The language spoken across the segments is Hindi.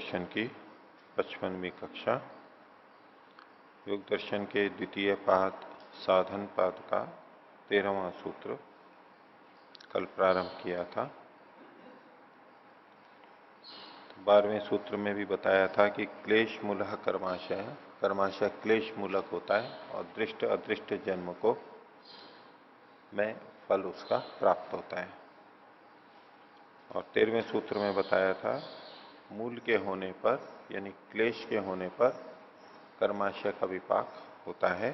दर्शन की 55वीं कक्षा, योग दर्शन के द्वितीय पाद साधन पाद का 13वां सूत्र कल प्रारंभ किया था। 12वें सूत्र में भी बताया था कि क्लेश मूलः कर्माशय, कर्माशय क्लेश मूलक होता है और दृष्ट अदृष्ट जन्म को में फल उसका प्राप्त होता है। और 13वें सूत्र में बताया था मूल के होने पर यानी क्लेश के होने पर कर्माशय का विपाक होता है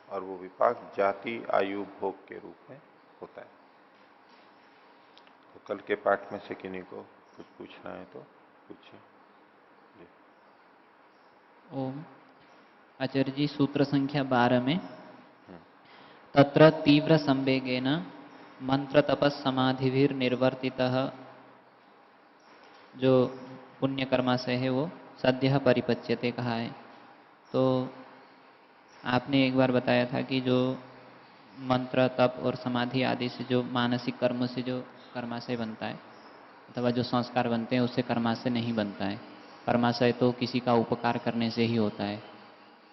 और वो विपाक जाति आयु भोग के रूप में होता है। तो कल के पाठ में से किन्हीं को कुछ पूछना है तो पूछिए। ओम आचार्य जी, सूत्र संख्या 12 में तत्र तीव्र संवेगेन मंत्र तपस समाधिभिर निर्वर्तितः जो पुण्य कर्माशय है वो सद्यः परिपच्यते कहा है। तो आपने एक बार बताया था कि जो मंत्र तप और समाधि आदि से जो मानसिक कर्म से जो कर्माशय बनता है अथवा जो संस्कार बनते हैं उससे कर्माशय नहीं बनता है। कर्माशय तो किसी का उपकार करने से ही होता है,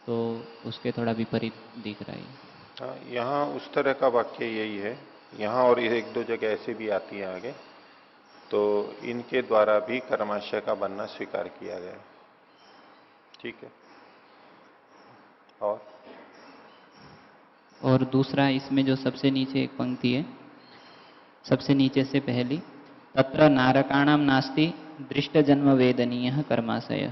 तो उसके थोड़ा विपरीत दिख रहा है। हाँ, यहाँ उस तरह का वाक्य यही है। यहाँ और एक दो जगह ऐसे भी आती है आगे, तो इनके द्वारा भी कर्माशय का बनना स्वीकार किया गया। ठीक है। और दूसरा इसमें जो सबसे नीचे एक पंक्ति है, सबसे नीचे से पहली, तत्र नारकाणाम नास्ति दृष्ट जन्म वेदनीय कर्माशय।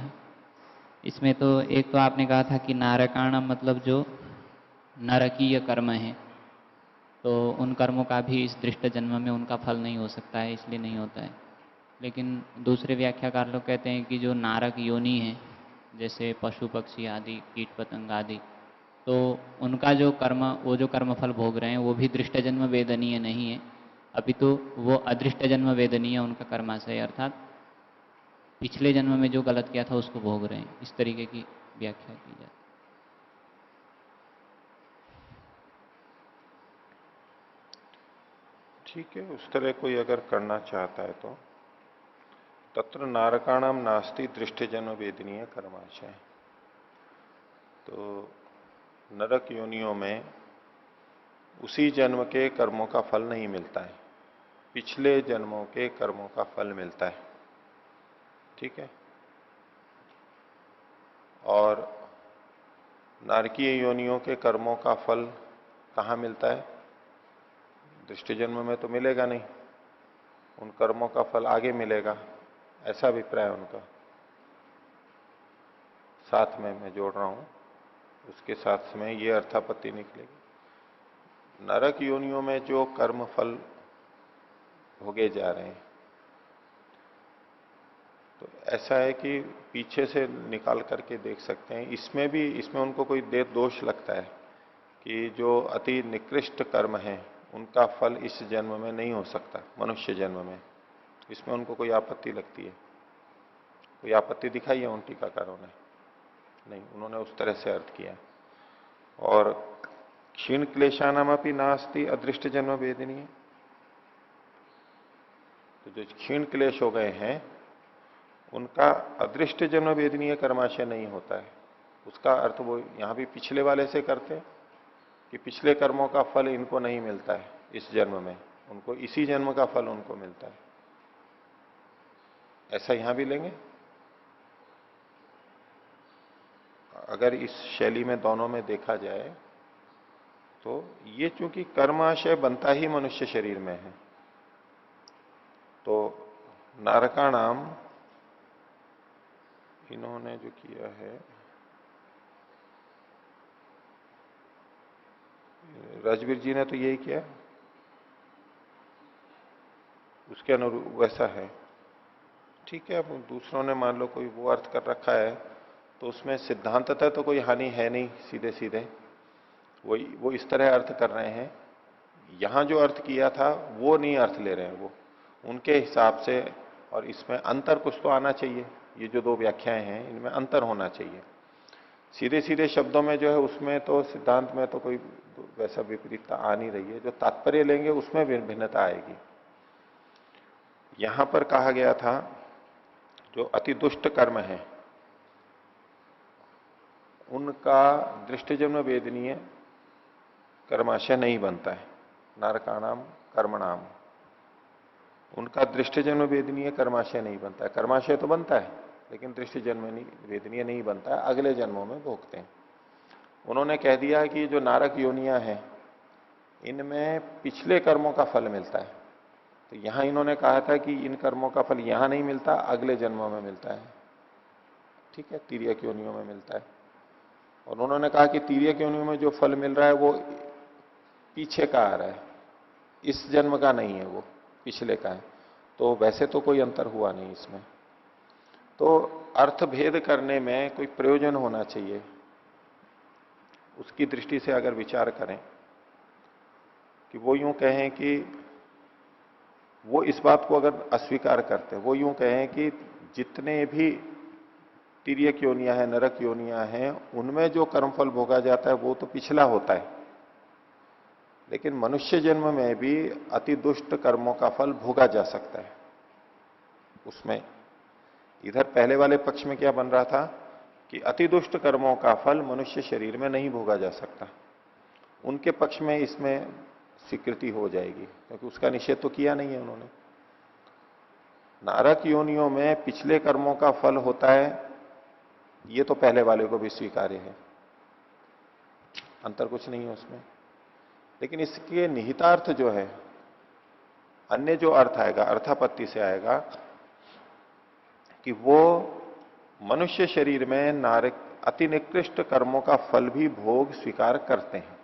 इसमें तो एक तो आपने कहा था कि नारकाणाम मतलब जो नरकीय कर्म है, तो उन कर्मों का भी इस दृष्ट जन्म में उनका फल नहीं हो सकता है, इसलिए नहीं होता है। लेकिन दूसरे व्याख्याकार लोग कहते हैं कि जो नारक योनि है, जैसे पशु पक्षी आदि कीट पतंग आदि, तो उनका जो कर्म, वो जो कर्मफल भोग रहे हैं वो भी दृष्ट जन्म वेदनीय नहीं है, अपितु वो अदृष्ट जन्म वेदनीय उनका कर्माशय, अर्थात पिछले जन्म में जो गलत किया था उसको भोग रहे हैं। इस तरीके की व्याख्या की जाती। ठीक है, उस तरह कोई अगर करना चाहता है तो तत्र नारकाणाम नास्ति दृष्ट जन्म वेदनीय कर्माशय। तो नरक योनियों में उसी जन्म के कर्मों का फल नहीं मिलता है, पिछले जन्मों के कर्मों का फल मिलता है। ठीक है। और नारकीय योनियों के कर्मों का फल कहां मिलता है? दृष्टि जन्म में तो मिलेगा नहीं, उन कर्मों का फल आगे मिलेगा, ऐसा अभिप्राय उनका। साथ में मैं जोड़ रहा हूं, उसके साथ में ये अर्थापत्ति निकलेगी। नरक योनियों में जो कर्म फल भोगे जा रहे हैं, तो ऐसा है कि पीछे से निकाल करके देख सकते हैं, इसमें भी इसमें उनको कोई दोष लगता है कि जो अति निकृष्ट कर्म है उनका फल इस जन्म में नहीं हो सकता, मनुष्य जन्म में। इसमें उनको कोई आपत्ति लगती है? कोई आपत्ति दिखाई है उन टीकाकारों ने? नहीं, उन्होंने उस तरह से अर्थ किया। और क्षीण क्लेशानाम अपनी नास्ति अदृष्ट जन्म वेदनीय, तो जो क्षीण क्लेश हो गए हैं उनका अदृष्ट जन्म वेदनीय कर्माशय नहीं होता है। उसका अर्थ वो यहां भी पिछले वाले से करते हैं कि पिछले कर्मों का फल इनको नहीं मिलता है इस जन्म में, उनको इसी जन्म का फल उनको मिलता है, ऐसा यहां भी लेंगे। अगर इस शैली में दोनों में देखा जाए तो ये चूंकि कर्माशय बनता ही मनुष्य शरीर में है, तो नारकाणाम इन्होंने जो किया है, राजवीर जी ने तो यही किया, उसके अनुरूप वैसा है। ठीक है, अब दूसरों ने मान लो कोई वो अर्थ कर रखा है, तो उसमें सिद्धांततः तो कोई हानि है नहीं, सीधे सीधे वो इस तरह अर्थ कर रहे हैं। यहां जो अर्थ किया था वो नहीं अर्थ ले रहे हैं वो, उनके हिसाब से। और इसमें अंतर कुछ तो आना चाहिए, ये जो दो व्याख्याएं हैं इनमें अंतर होना चाहिए। सीधे सीधे शब्दों में जो है उसमें तो सिद्धांत में तो कोई वैसा विपरीतता आ नहीं रही है, जो तात्पर्य लेंगे उसमें भिन्नता आएगी। यहां पर कहा गया था जो अति दुष्ट कर्म है उनका दृष्टजन्म वेदनीय कर्माशय नहीं बनता है। नरकाणाम कर्मणाम, उनका दृष्टजन्म वेदनीय कर्माशय नहीं बनता है। कर्माशय तो बनता है लेकिन दृष्टजन्म वेदनीय नहीं बनता है, अगले जन्मों में भोगते हैं। उन्होंने कह दिया कि जो नारक योनियां हैं इनमें पिछले कर्मों का फल मिलता है। तो यहां इन्होंने कहा था कि इन कर्मों का फल यहां नहीं मिलता, अगले जन्मों में मिलता है। ठीक है, तिर्यक योनियों में मिलता है। और उन्होंने कहा कि तिर्यक योनियों में जो फल मिल रहा है वो पीछे का आ रहा है, इस जन्म का नहीं है, वो पिछले का है। तो वैसे तो कोई अंतर हुआ नहीं इसमें। तो अर्थ भेद करने में कोई प्रयोजन होना चाहिए, उसकी दृष्टि से अगर विचार करें कि वो यूं कहें कि वो इस बात को अगर अस्वीकार करते हैं, वो यूं कहें कि जितने भी तिर्यक योनियां हैं, नरक योनियां हैं, उनमें जो कर्मफल भोगा जाता है वो तो पिछला होता है, लेकिन मनुष्य जन्म में भी अति दुष्ट कर्मों का फल भोगा जा सकता है उसमें। इधर पहले वाले पक्ष में क्या बन रहा था कि अति दुष्ट कर्मों का फल मनुष्य शरीर में नहीं भोगा जा सकता। उनके पक्ष में इसमें स्वीकृति हो जाएगी क्योंकि उसका निषेध तो किया नहीं है उन्होंने। नारक योनियों में पिछले कर्मों का फल होता है, ये तो पहले वाले को भी स्वीकार्य है, अंतर कुछ नहीं है उसमें। लेकिन इसके निहितार्थ जो है, अन्य जो अर्थ आएगा अर्थापत्ति से आएगा कि वो मनुष्य शरीर में नारक अति निकृष्ट कर्मों का फल भी भोग स्वीकार करते हैं,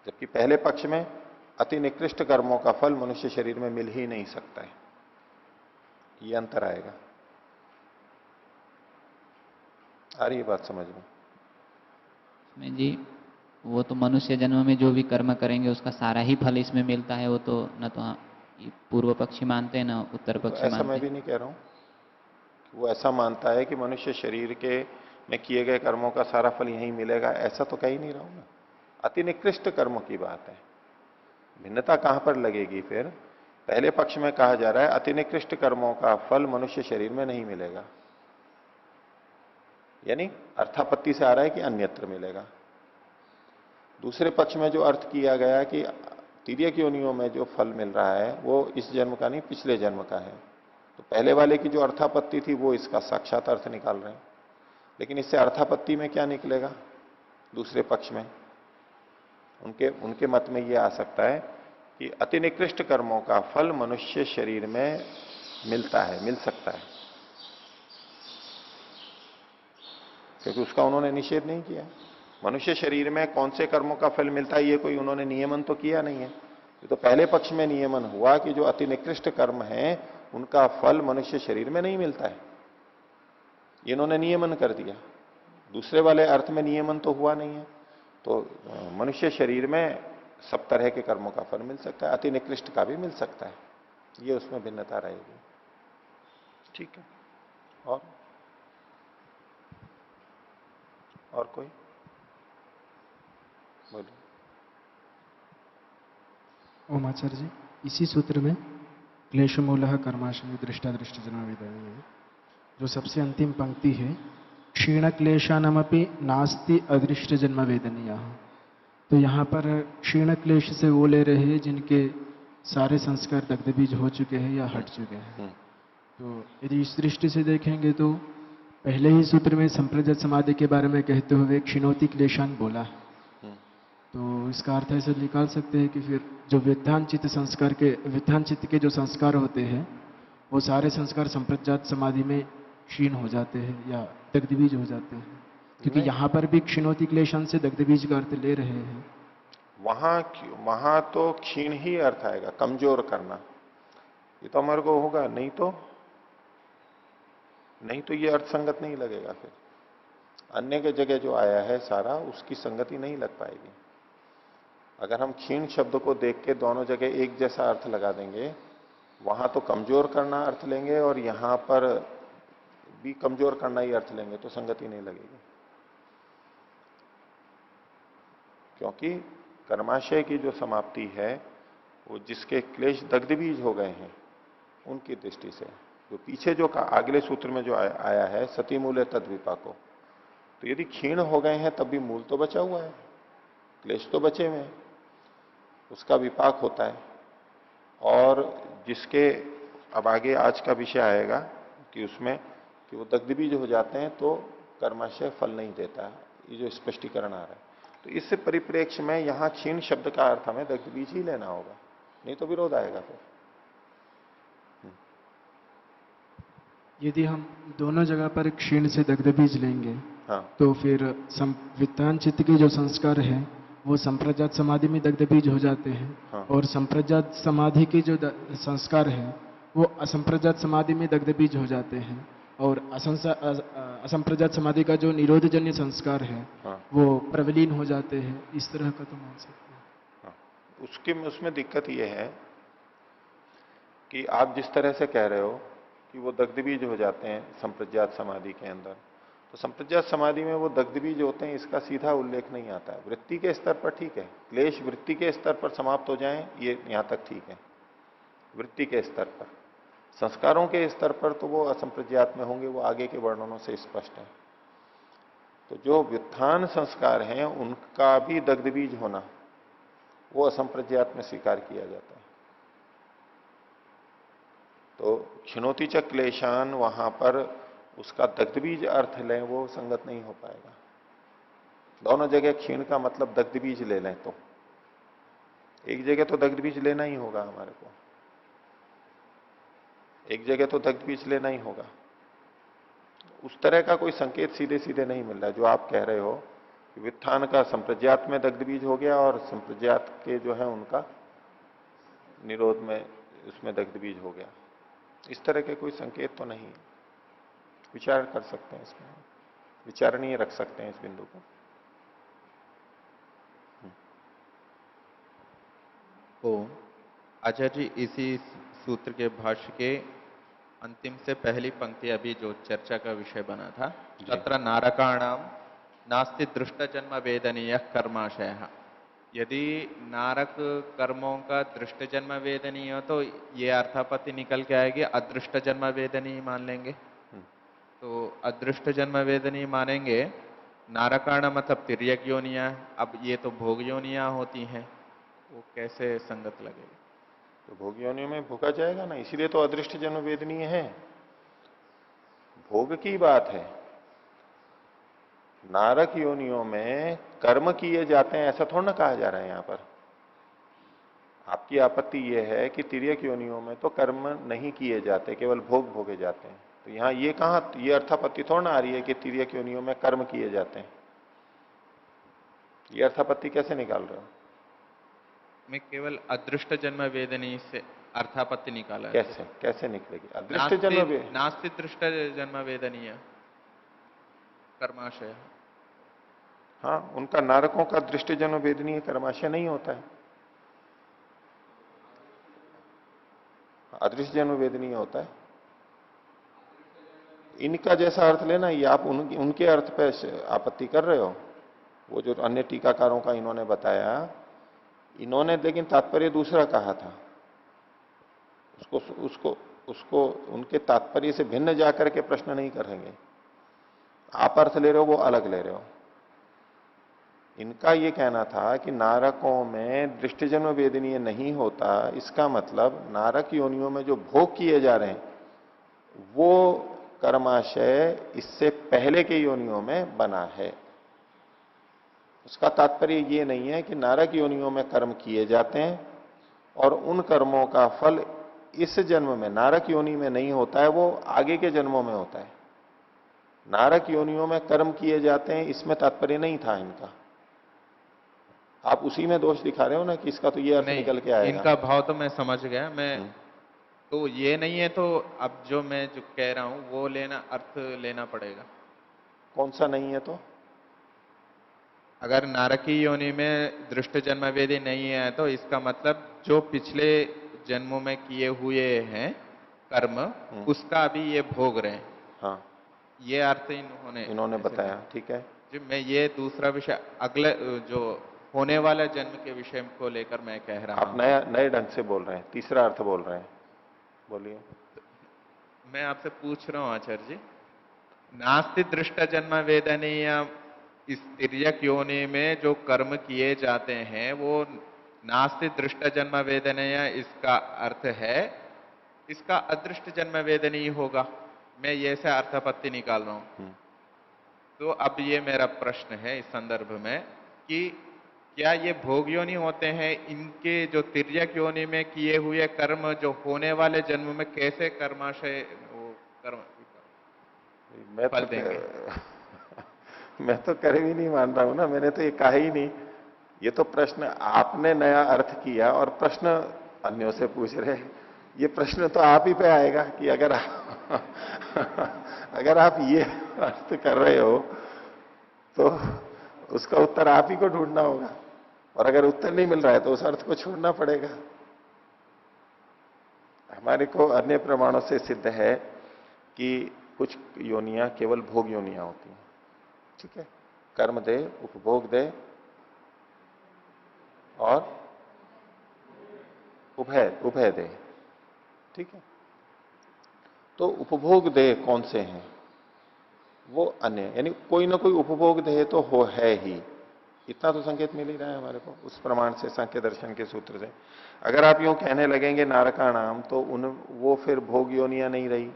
जबकि पहले पक्ष में अति निकृष्ट कर्मों का फल मनुष्य शरीर में मिल ही नहीं सकता है। ये अंतर आएगा। आ रही है बात समझ में? में जी वो तो मनुष्य जन्म में जो भी कर्म करेंगे उसका सारा ही फल इसमें मिलता है, वो तो न तो ये पूर्व पक्षी मानते हैं ना उत्तर तो पक्षी ऐसा मानते मैं भी हैं। नहीं कह रहा हूं कि वो ऐसा मानता है कि मनुष्य शरीर के में किए गए कर्मों का सारा फल यहीं मिलेगा, ऐसा तो कह ही नहीं रहा हूं मैं। अति निकृष्ट कर्मों की बात है। भिन्नता कहां पर लगेगी फिर? पहले पक्ष में कहा जा रहा है अति निकृष्ट कर्मों का फल मनुष्य शरीर में नहीं मिलेगा, यानी अर्थापत्ति से आ रहा है कि अन्यत्र मिलेगा। दूसरे पक्ष में जो अर्थ किया गया कि तिर्यक योनियों में जो फल मिल रहा है वो इस जन्म का नहीं पिछले जन्म का है, तो पहले वाले की जो अर्थापत्ति थी वो इसका साक्षात अर्थ निकाल रहे हैं। लेकिन इससे अर्थापत्ति में क्या निकलेगा? दूसरे पक्ष में उनके उनके मत में यह आ सकता है कि अति निकृष्ट कर्मों का फल मनुष्य शरीर में मिलता है, मिल सकता है, क्योंकि उसका उन्होंने निषेध नहीं किया। मनुष्य शरीर में कौन से कर्मों का फल मिलता है ये कोई उन्होंने नियमन तो किया नहीं है। ये तो पहले पक्ष में नियमन हुआ कि जो अति निकृष्ट कर्म है उनका फल मनुष्य शरीर में नहीं मिलता है, ये इन्होंने नियमन कर दिया। दूसरे वाले अर्थ में नियमन तो हुआ नहीं है। तो मनुष्य शरीर में सब तरह के कर्मों का फल मिल सकता है, अति निकृष्ट का भी मिल सकता है, ये उसमें भिन्नता रहेगी। ठीक है। और कोई बोलो। ओम आचार्य जी, इसी सूत्र में क्लेश मूल कर्माशय दृष्टा दृष्टि जन्म विदनीय, जो सबसे अंतिम पंक्ति है, क्षीण क्लेशानमपि नास्ति अदृष्ट जन्म वेदनीय। तो यहाँ पर क्षीण क्लेश से वो ले रहे हैं जिनके सारे संस्कार दग्ध बीज हो चुके हैं या हट चुके हैं। तो यदि इस दृष्टि से देखेंगे तो पहले ही सूत्र में संप्रजत समाधि के बारे में कहते हुए क्षीणोति क्लेशान बोला है। तो इसका अर्थ ऐसे निकाल सकते हैं कि फिर जो विद्धान चित्त के जो संस्कार होते हैं वो सारे संस्कार संप्रज्ञात समाधि में क्षीण हो जाते हैं या दग्धबीज हो जाते हैं, क्योंकि यहाँ पर भी क्षीणोति क्लेशान से दग्धबीज का अर्थ ले रहे हैं। वहां तो क्षीण ही अर्थ आएगा, कमजोर करना। ये तो हमारे को होगा, नहीं तो ये अर्थ संगत नहीं लगेगा। फिर अन्य के जगह जो आया है सारा उसकी संगति नहीं लग पाएगी। अगर हम क्षीण शब्द को देख के दोनों जगह एक जैसा अर्थ लगा देंगे, वहां तो कमजोर करना अर्थ लेंगे और यहां पर भी कमजोर करना ही अर्थ लेंगे, तो संगति नहीं लगेगी। क्योंकि कर्माशय की जो समाप्ति है वो जिसके क्लेश दग्धबीज हो गए हैं उनकी दृष्टि से जो पीछे जो अगले सूत्र में जो आया है सती मूल्य तद विपाको, तो यदि क्षीण हो गए हैं तब भी मूल तो बचा हुआ है, क्लेश तो बचे हुए हैं, उसका विपाक होता है। और जिसके अब आगे आज का विषय आएगा कि उसमें कि वो दग्ध बीज हो जाते हैं तो कर्माशय फल नहीं देता है, ये जो स्पष्टीकरण आ रहा है। तो इस परिप्रेक्ष्य में यहां क्षीण शब्द का अर्थ हमें दग्ध बीज ही लेना होगा, नहीं तो विरोध आएगा फिर। यदि हम दोनों जगह पर क्षीण से दग्ध बीज लेंगे, हाँ, तो फिर वित्तान चित्त के जो संस्कार है वो संप्रजात समाधि में दग्ध बीज हो जाते हैं। हाँ। और संप्रजात समाधि के जो संस्कार है वो असंप्रजात समाधि में दग्ध बीज हो जाते हैं। और असंप्रजात समाधि का जो निरोधजन्य संस्कार है हाँ। वो प्रविलीन हो जाते हैं। इस तरह का तो मान सकते हैं। हाँ। उसमें दिक्कत यह है कि आप जिस तरह से कह रहे हो कि वो दग्ध बीज हो जाते हैं संप्रज्ञात समाधि के अंदर, तो संप्रज्ञात समाधि में वो दग्ध बीज होते हैं इसका सीधा उल्लेख नहीं आता है। वृत्ति के स्तर पर ठीक है, क्लेश वृत्ति के स्तर पर समाप्त हो जाएं ये यहां तक ठीक है, वृत्ति के स्तर पर। संस्कारों के स्तर पर तो वो असंप्रज्ञात में होंगे, वो आगे के वर्णनों से स्पष्ट है। तो जो व्युत्थान संस्कार हैं उनका भी दग्ध बीज होना वो असंप्रज्ञात में स्वीकार किया जाता है। तो क्षिणोति च क्लेशान वहां पर उसका दग्ध बीज अर्थ लें वो संगत नहीं हो पाएगा। दोनों जगह क्षीण का मतलब दग्ध बीज ले लें तो एक जगह तो दग्ध बीज लेना ही होगा हमारे को, एक जगह तो दग्ध बीज लेना ही होगा। उस तरह का कोई संकेत सीधे सीधे नहीं मिल रहा जो आप कह रहे हो कि व्युत्थान का संप्रज्ञात में दग्ध बीज हो गया और संप्रज्ञात के जो है उनका निरोध में उसमें दग्ध बीज हो गया। इस तरह के कोई संकेत तो नहीं। विचार कर सकते हैं इसमें, विचारणीय रख सकते हैं इस बिंदु को। ओम आचार्य जी, इसी सूत्र के भाष्य के अंतिम से पहली पंक्ति अभी जो चर्चा का विषय बना था, तत्र नारकाणाम नास्ति दृष्ट जन्म वेदनीय कर्माशय। यदि नारक कर्मों का दृष्ट जन्म वेदनीय हो तो ये अर्थापत्ति निकल के आएगी अदृष्ट जन्म वेदनीय मान लेंगे। तो अदृष्ट जन्म वेदनीय मानेंगे, नारकाण मतलब तिर्यक योनिया, अब ये तो भोग योनिया होती हैं, वो कैसे संगत लगेगा? तो भोग योनियों में भोगा जाएगा ना, इसीलिए तो अदृष्ट जन्म वेदनीय है, भोग की बात है। नारक योनियों में कर्म किए जाते हैं ऐसा थोड़ा ना कहा जा रहा है यहां पर। आपकी आपत्ति यह है कि तिर्यक योनियों में तो कर्म नहीं किए जाते, केवल भोग भोगे जाते हैं। तो यहां ये कहां, ये अर्थापत्ति थोड़ा ना आ रही है कि तिर्यक योनियों में कर्म किए जाते हैं। ये अर्थापत्ति कैसे निकाल रहे हो? मैं केवल अदृष्ट जन्म वेदनीय से अर्थापत्ति निकाला। कैसे कैसे निकलेगी अदृष्ट जन्म? नास्ति दृष्ट जन्म वेदनीय कर्माशय। हाँ, उनका नारकों का दृष्ट जन्म वेदनीय कर्माशय नहीं होता है, अदृष्ट जन्म वेदनीय होता है। इनका जैसा अर्थ लेना, ये आप उनके अर्थ पे आपत्ति कर रहे हो। वो जो अन्य टीकाकारों का इन्होंने बताया, इन्होंने लेकिन तात्पर्य दूसरा कहा था। उसको उनके तात्पर्य से भिन्न जाकर के प्रश्न नहीं करेंगे। आप अर्थ ले रहे हो वो अलग ले रहे हो। इनका ये कहना था कि नारकों में दृष्टिजन्म वेदनीय नहीं होता, इसका मतलब नारक योनियों में जो भोग किए जा रहे हैं वो कर्माशय इससे पहले के योनियों में बना है। उसका तात्पर्य ये नहीं है कि नारक योनियों में कर्म किए जाते हैं और उन कर्मों का फल इस जन्म में नारक योनि में नहीं होता है, वो आगे के जन्मों में होता है। नारक योनियों में कर्म किए जाते हैं इसमें तात्पर्य नहीं था इनका। आप उसी में दोष दिखा रहे हो ना कि इसका तो ये अर्थ निकल के आएगा। इनका भाव तो मैं समझ गया, मैं तो ये नहीं है, तो अब जो मैं जो कह रहा हूं वो लेना अर्थ लेना पड़ेगा। कौन सा नहीं है? तो अगर नारकी योनि में दृष्ट जन्म वेदी नहीं है तो इसका मतलब जो पिछले जन्मों में किए हुए हैं कर्म उसका भी ये भोग रहे हैं। हाँ, ये अर्थ इन्होंने बताया। ठीक है जी, मैं ये दूसरा विषय अगले जो होने वाला जन्म के विषय को लेकर मैं कह रहा हूं। आप नए ढंग से बोल रहे हैं, तीसरा अर्थ बोल रहे हैं। बोलिए। मैं आपसे पूछ रहा हूं आचार्य जी, नास्ति दृष्ट जन्म वेदनीय, इस तिर्यक योनि में जो कर्म किए जाते हैं वो नास्ति दृष्ट जन्म वेदनीय, इसका अर्थ है इसका अदृष्ट जन्म वेदनीय होगा। मैं ये से अर्थापत्ति निकाल रहा हूं। तो अब ये मेरा प्रश्न है इस संदर्भ में कि क्या ये भोग योनि होते हैं, इनके जो तिर्यक योनि में किए हुए कर्म जो होने वाले जन्म में कैसे कर्माशय वो कर्म मैं फल तो देंगे? मैं तो करे भी नहीं मान रहा हूं ना, मैंने तो ये कहा ही नहीं। ये तो प्रश्न आपने नया अर्थ किया और प्रश्न अन्यों से पूछ रहे। ये प्रश्न तो आप ही पे आएगा कि अगर अगर आप ये अर्थ कर रहे हो तो उसका उत्तर आप ही को ढूंढना होगा, और अगर उत्तर नहीं मिल रहा है तो उस अर्थ को छोड़ना पड़ेगा। हमारे को अन्य प्रमाणों से सिद्ध है कि कुछ योनियां केवल भोग योनियां होती हैं। ठीक है, कर्म दे, उपभोग दे और उभय उभय दे। ठीक है, तो उपभोग दे कौन से हैं? वो अन्य, यानी कोई ना कोई उपभोग दे तो हो है ही, इतना तो संकेत मिल ही रहा है हमारे को उस प्रमाण से, सांख्य दर्शन के सूत्र से। अगर आप यूं कहने लगेंगे नारका नाम, तो वो फिर भोग योनियां नहीं रही,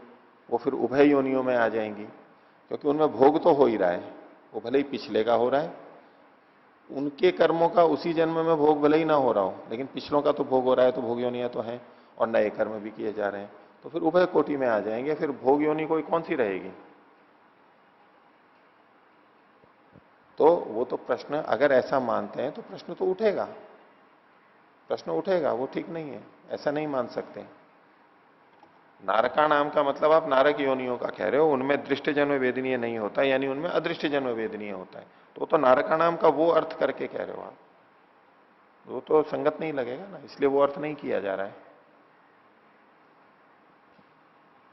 वो फिर उभय योनियों में आ जाएंगी, क्योंकि उनमें भोग तो हो ही रहा है। वो भले ही पिछले का हो रहा है, उनके कर्मों का उसी जन्म में भोग भले ही ना हो रहा हो, लेकिन पिछलों का तो भोग हो रहा है, तो भोग योनियां तो हैं, और नए कर्म भी किए जा रहे हैं, तो फिर उभय कोटि में आ जाएंगे। फिर भोग योनि कोई कौन सी रहेगी? तो वो तो प्रश्न, अगर ऐसा मानते हैं तो प्रश्न तो उठेगा, प्रश्न उठेगा, वो ठीक नहीं है, ऐसा नहीं मान सकते। नारका नाम का मतलब आप नारक योनियों का कह रहे हो, उनमें दृष्ट जन्म वेदनीय नहीं होता, यानी उनमें अदृष्ट जन्म वेदनीय होता है, तो नारका नाम का वो अर्थ करके कह रहे हो आप, वो तो संगत नहीं लगेगा ना, इसलिए वो अर्थ नहीं किया जा रहा है।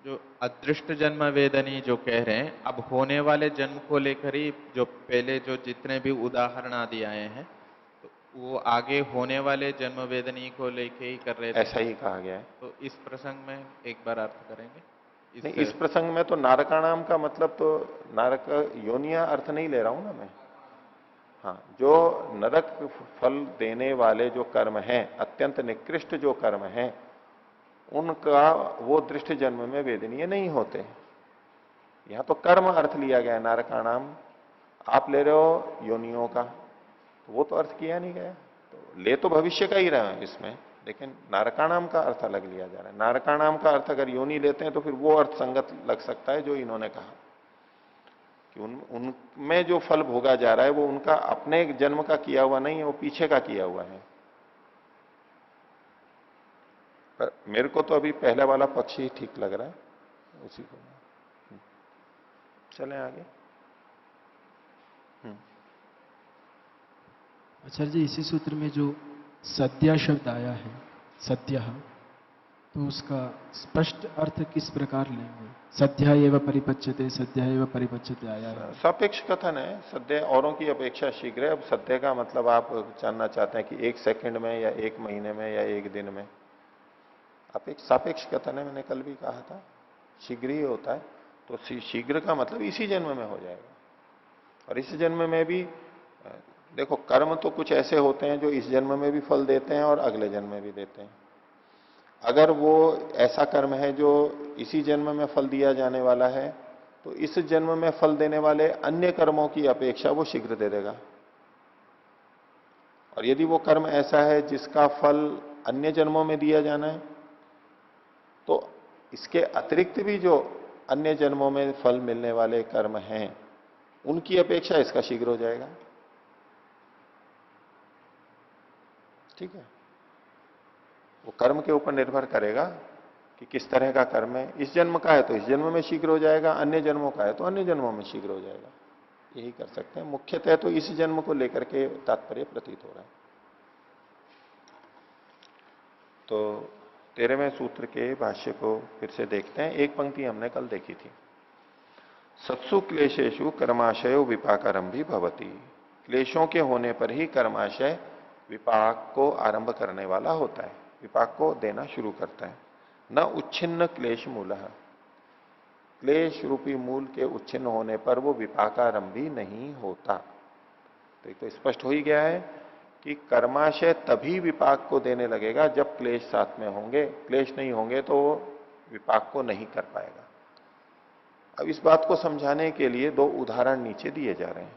जो अदृष्ट जन्म वेदनी जो कह रहे हैं, अब होने वाले जन्म को लेकर ही जो पहले जो जितने भी उदाहरण आदि आए हैं, तो वो आगे होने वाले जन्म वेदनी को लेके ही कर रहे थे। ऐसा ही कहा गया है। तो इस प्रसंग में एक बार अर्थ करेंगे नहीं, इस प्रसंग में तो नारका नाम का मतलब तो नारक योनिया अर्थ नहीं ले रहा हूं ना मैं। हाँ, जो नरक फल देने वाले जो कर्म हैं, अत्यंत निकृष्ट जो कर्म हैं, उनका वो दृष्ट जन्म में वेदनीय नहीं होते। यहां तो कर्म अर्थ लिया गया है नारकाणाम, आप ले रहे हो योनियों का, तो वो तो अर्थ किया नहीं गया। तो ले तो भविष्य का ही रहे हैं इसमें, लेकिन नारकाणाम का अर्थ अलग लिया जा रहा है। नारकाणाम का अर्थ अगर योनि लेते हैं तो फिर वो अर्थ संगत लग सकता है जो इन्होंने कहा कि उनमें जो फल भोगा जा रहा है वो उनका अपने जन्म का किया हुआ नहीं है, वो पीछे का किया हुआ है। पर मेरे को तो अभी पहले वाला पक्ष ही ठीक लग रहा है, उसी को। चलें आगे। आचार्य जी, इसी सूत्र में जो सद्या शब्द आया है, सद्या, तो उसका स्पष्ट अर्थ किस प्रकार लेंगे? सद्या एवं परिपच्यते, सद्या एवं परिपच्यते आया है। सापेक्ष कथन है, सद्य औरों की अपेक्षा शीघ्र है। अब सद्य का मतलब आप जानना चाहते हैं कि 1 सेकंड में या 1 महीने में या 1 दिन में, सापेक्ष कथन है, मैंने कल भी कहा था, शीघ्र ही होता है। तो शीघ्र का मतलब इसी जन्म में हो जाएगा। और इस जन्म में भी देखो, कर्म तो कुछ ऐसे होते हैं जो इस जन्म में भी फल देते हैं और अगले जन्म में भी देते हैं। अगर वो ऐसा कर्म है जो इसी जन्म में फल दिया जाने वाला है, तो इस जन्म में फल देने वाले अन्य कर्मों की अपेक्षा वो शीघ्र दे देगा। और यदि वो कर्म ऐसा है जिसका फल अन्य जन्मों में दिया जाना है, तो इसके अतिरिक्त भी जो अन्य जन्मों में फल मिलने वाले कर्म हैं, उनकी अपेक्षा इसका शीघ्र हो जाएगा। ठीक है, वो कर्म के ऊपर निर्भर करेगा कि किस तरह का कर्म है। इस जन्म का है तो इस जन्म में शीघ्र हो जाएगा, अन्य जन्मों का है तो अन्य जन्मों में शीघ्र हो जाएगा। यही कर सकते हैं। मुख्यतः तो इस जन्म को लेकर के तात्पर्य प्रतीत हो रहा है। तो 13वें सूत्र के भाष्य को फिर से देखते हैं। एक पंक्ति हमने कल देखी थी, सत्सु क्लेशेषु कर्माशयो विपाकारम भी भवती। क्लेशों के होने पर ही कर्माशय विपाक को आरंभ करने वाला होता है, विपाक को देना शुरू करता है। न उच्छिन्न क्लेश मूल, क्लेश रूपी मूल के उच्छिन्न होने पर वो विपाकारंभी नहीं होता। तो एक तो स्पष्ट हो ही गया है कि कर्माशय तभी विपाक को देने लगेगा जब क्लेश साथ में होंगे, क्लेश नहीं होंगे तो वो विपाक को नहीं कर पाएगा। अब इस बात को समझाने के लिए दो उदाहरण नीचे दिए जा रहे हैं।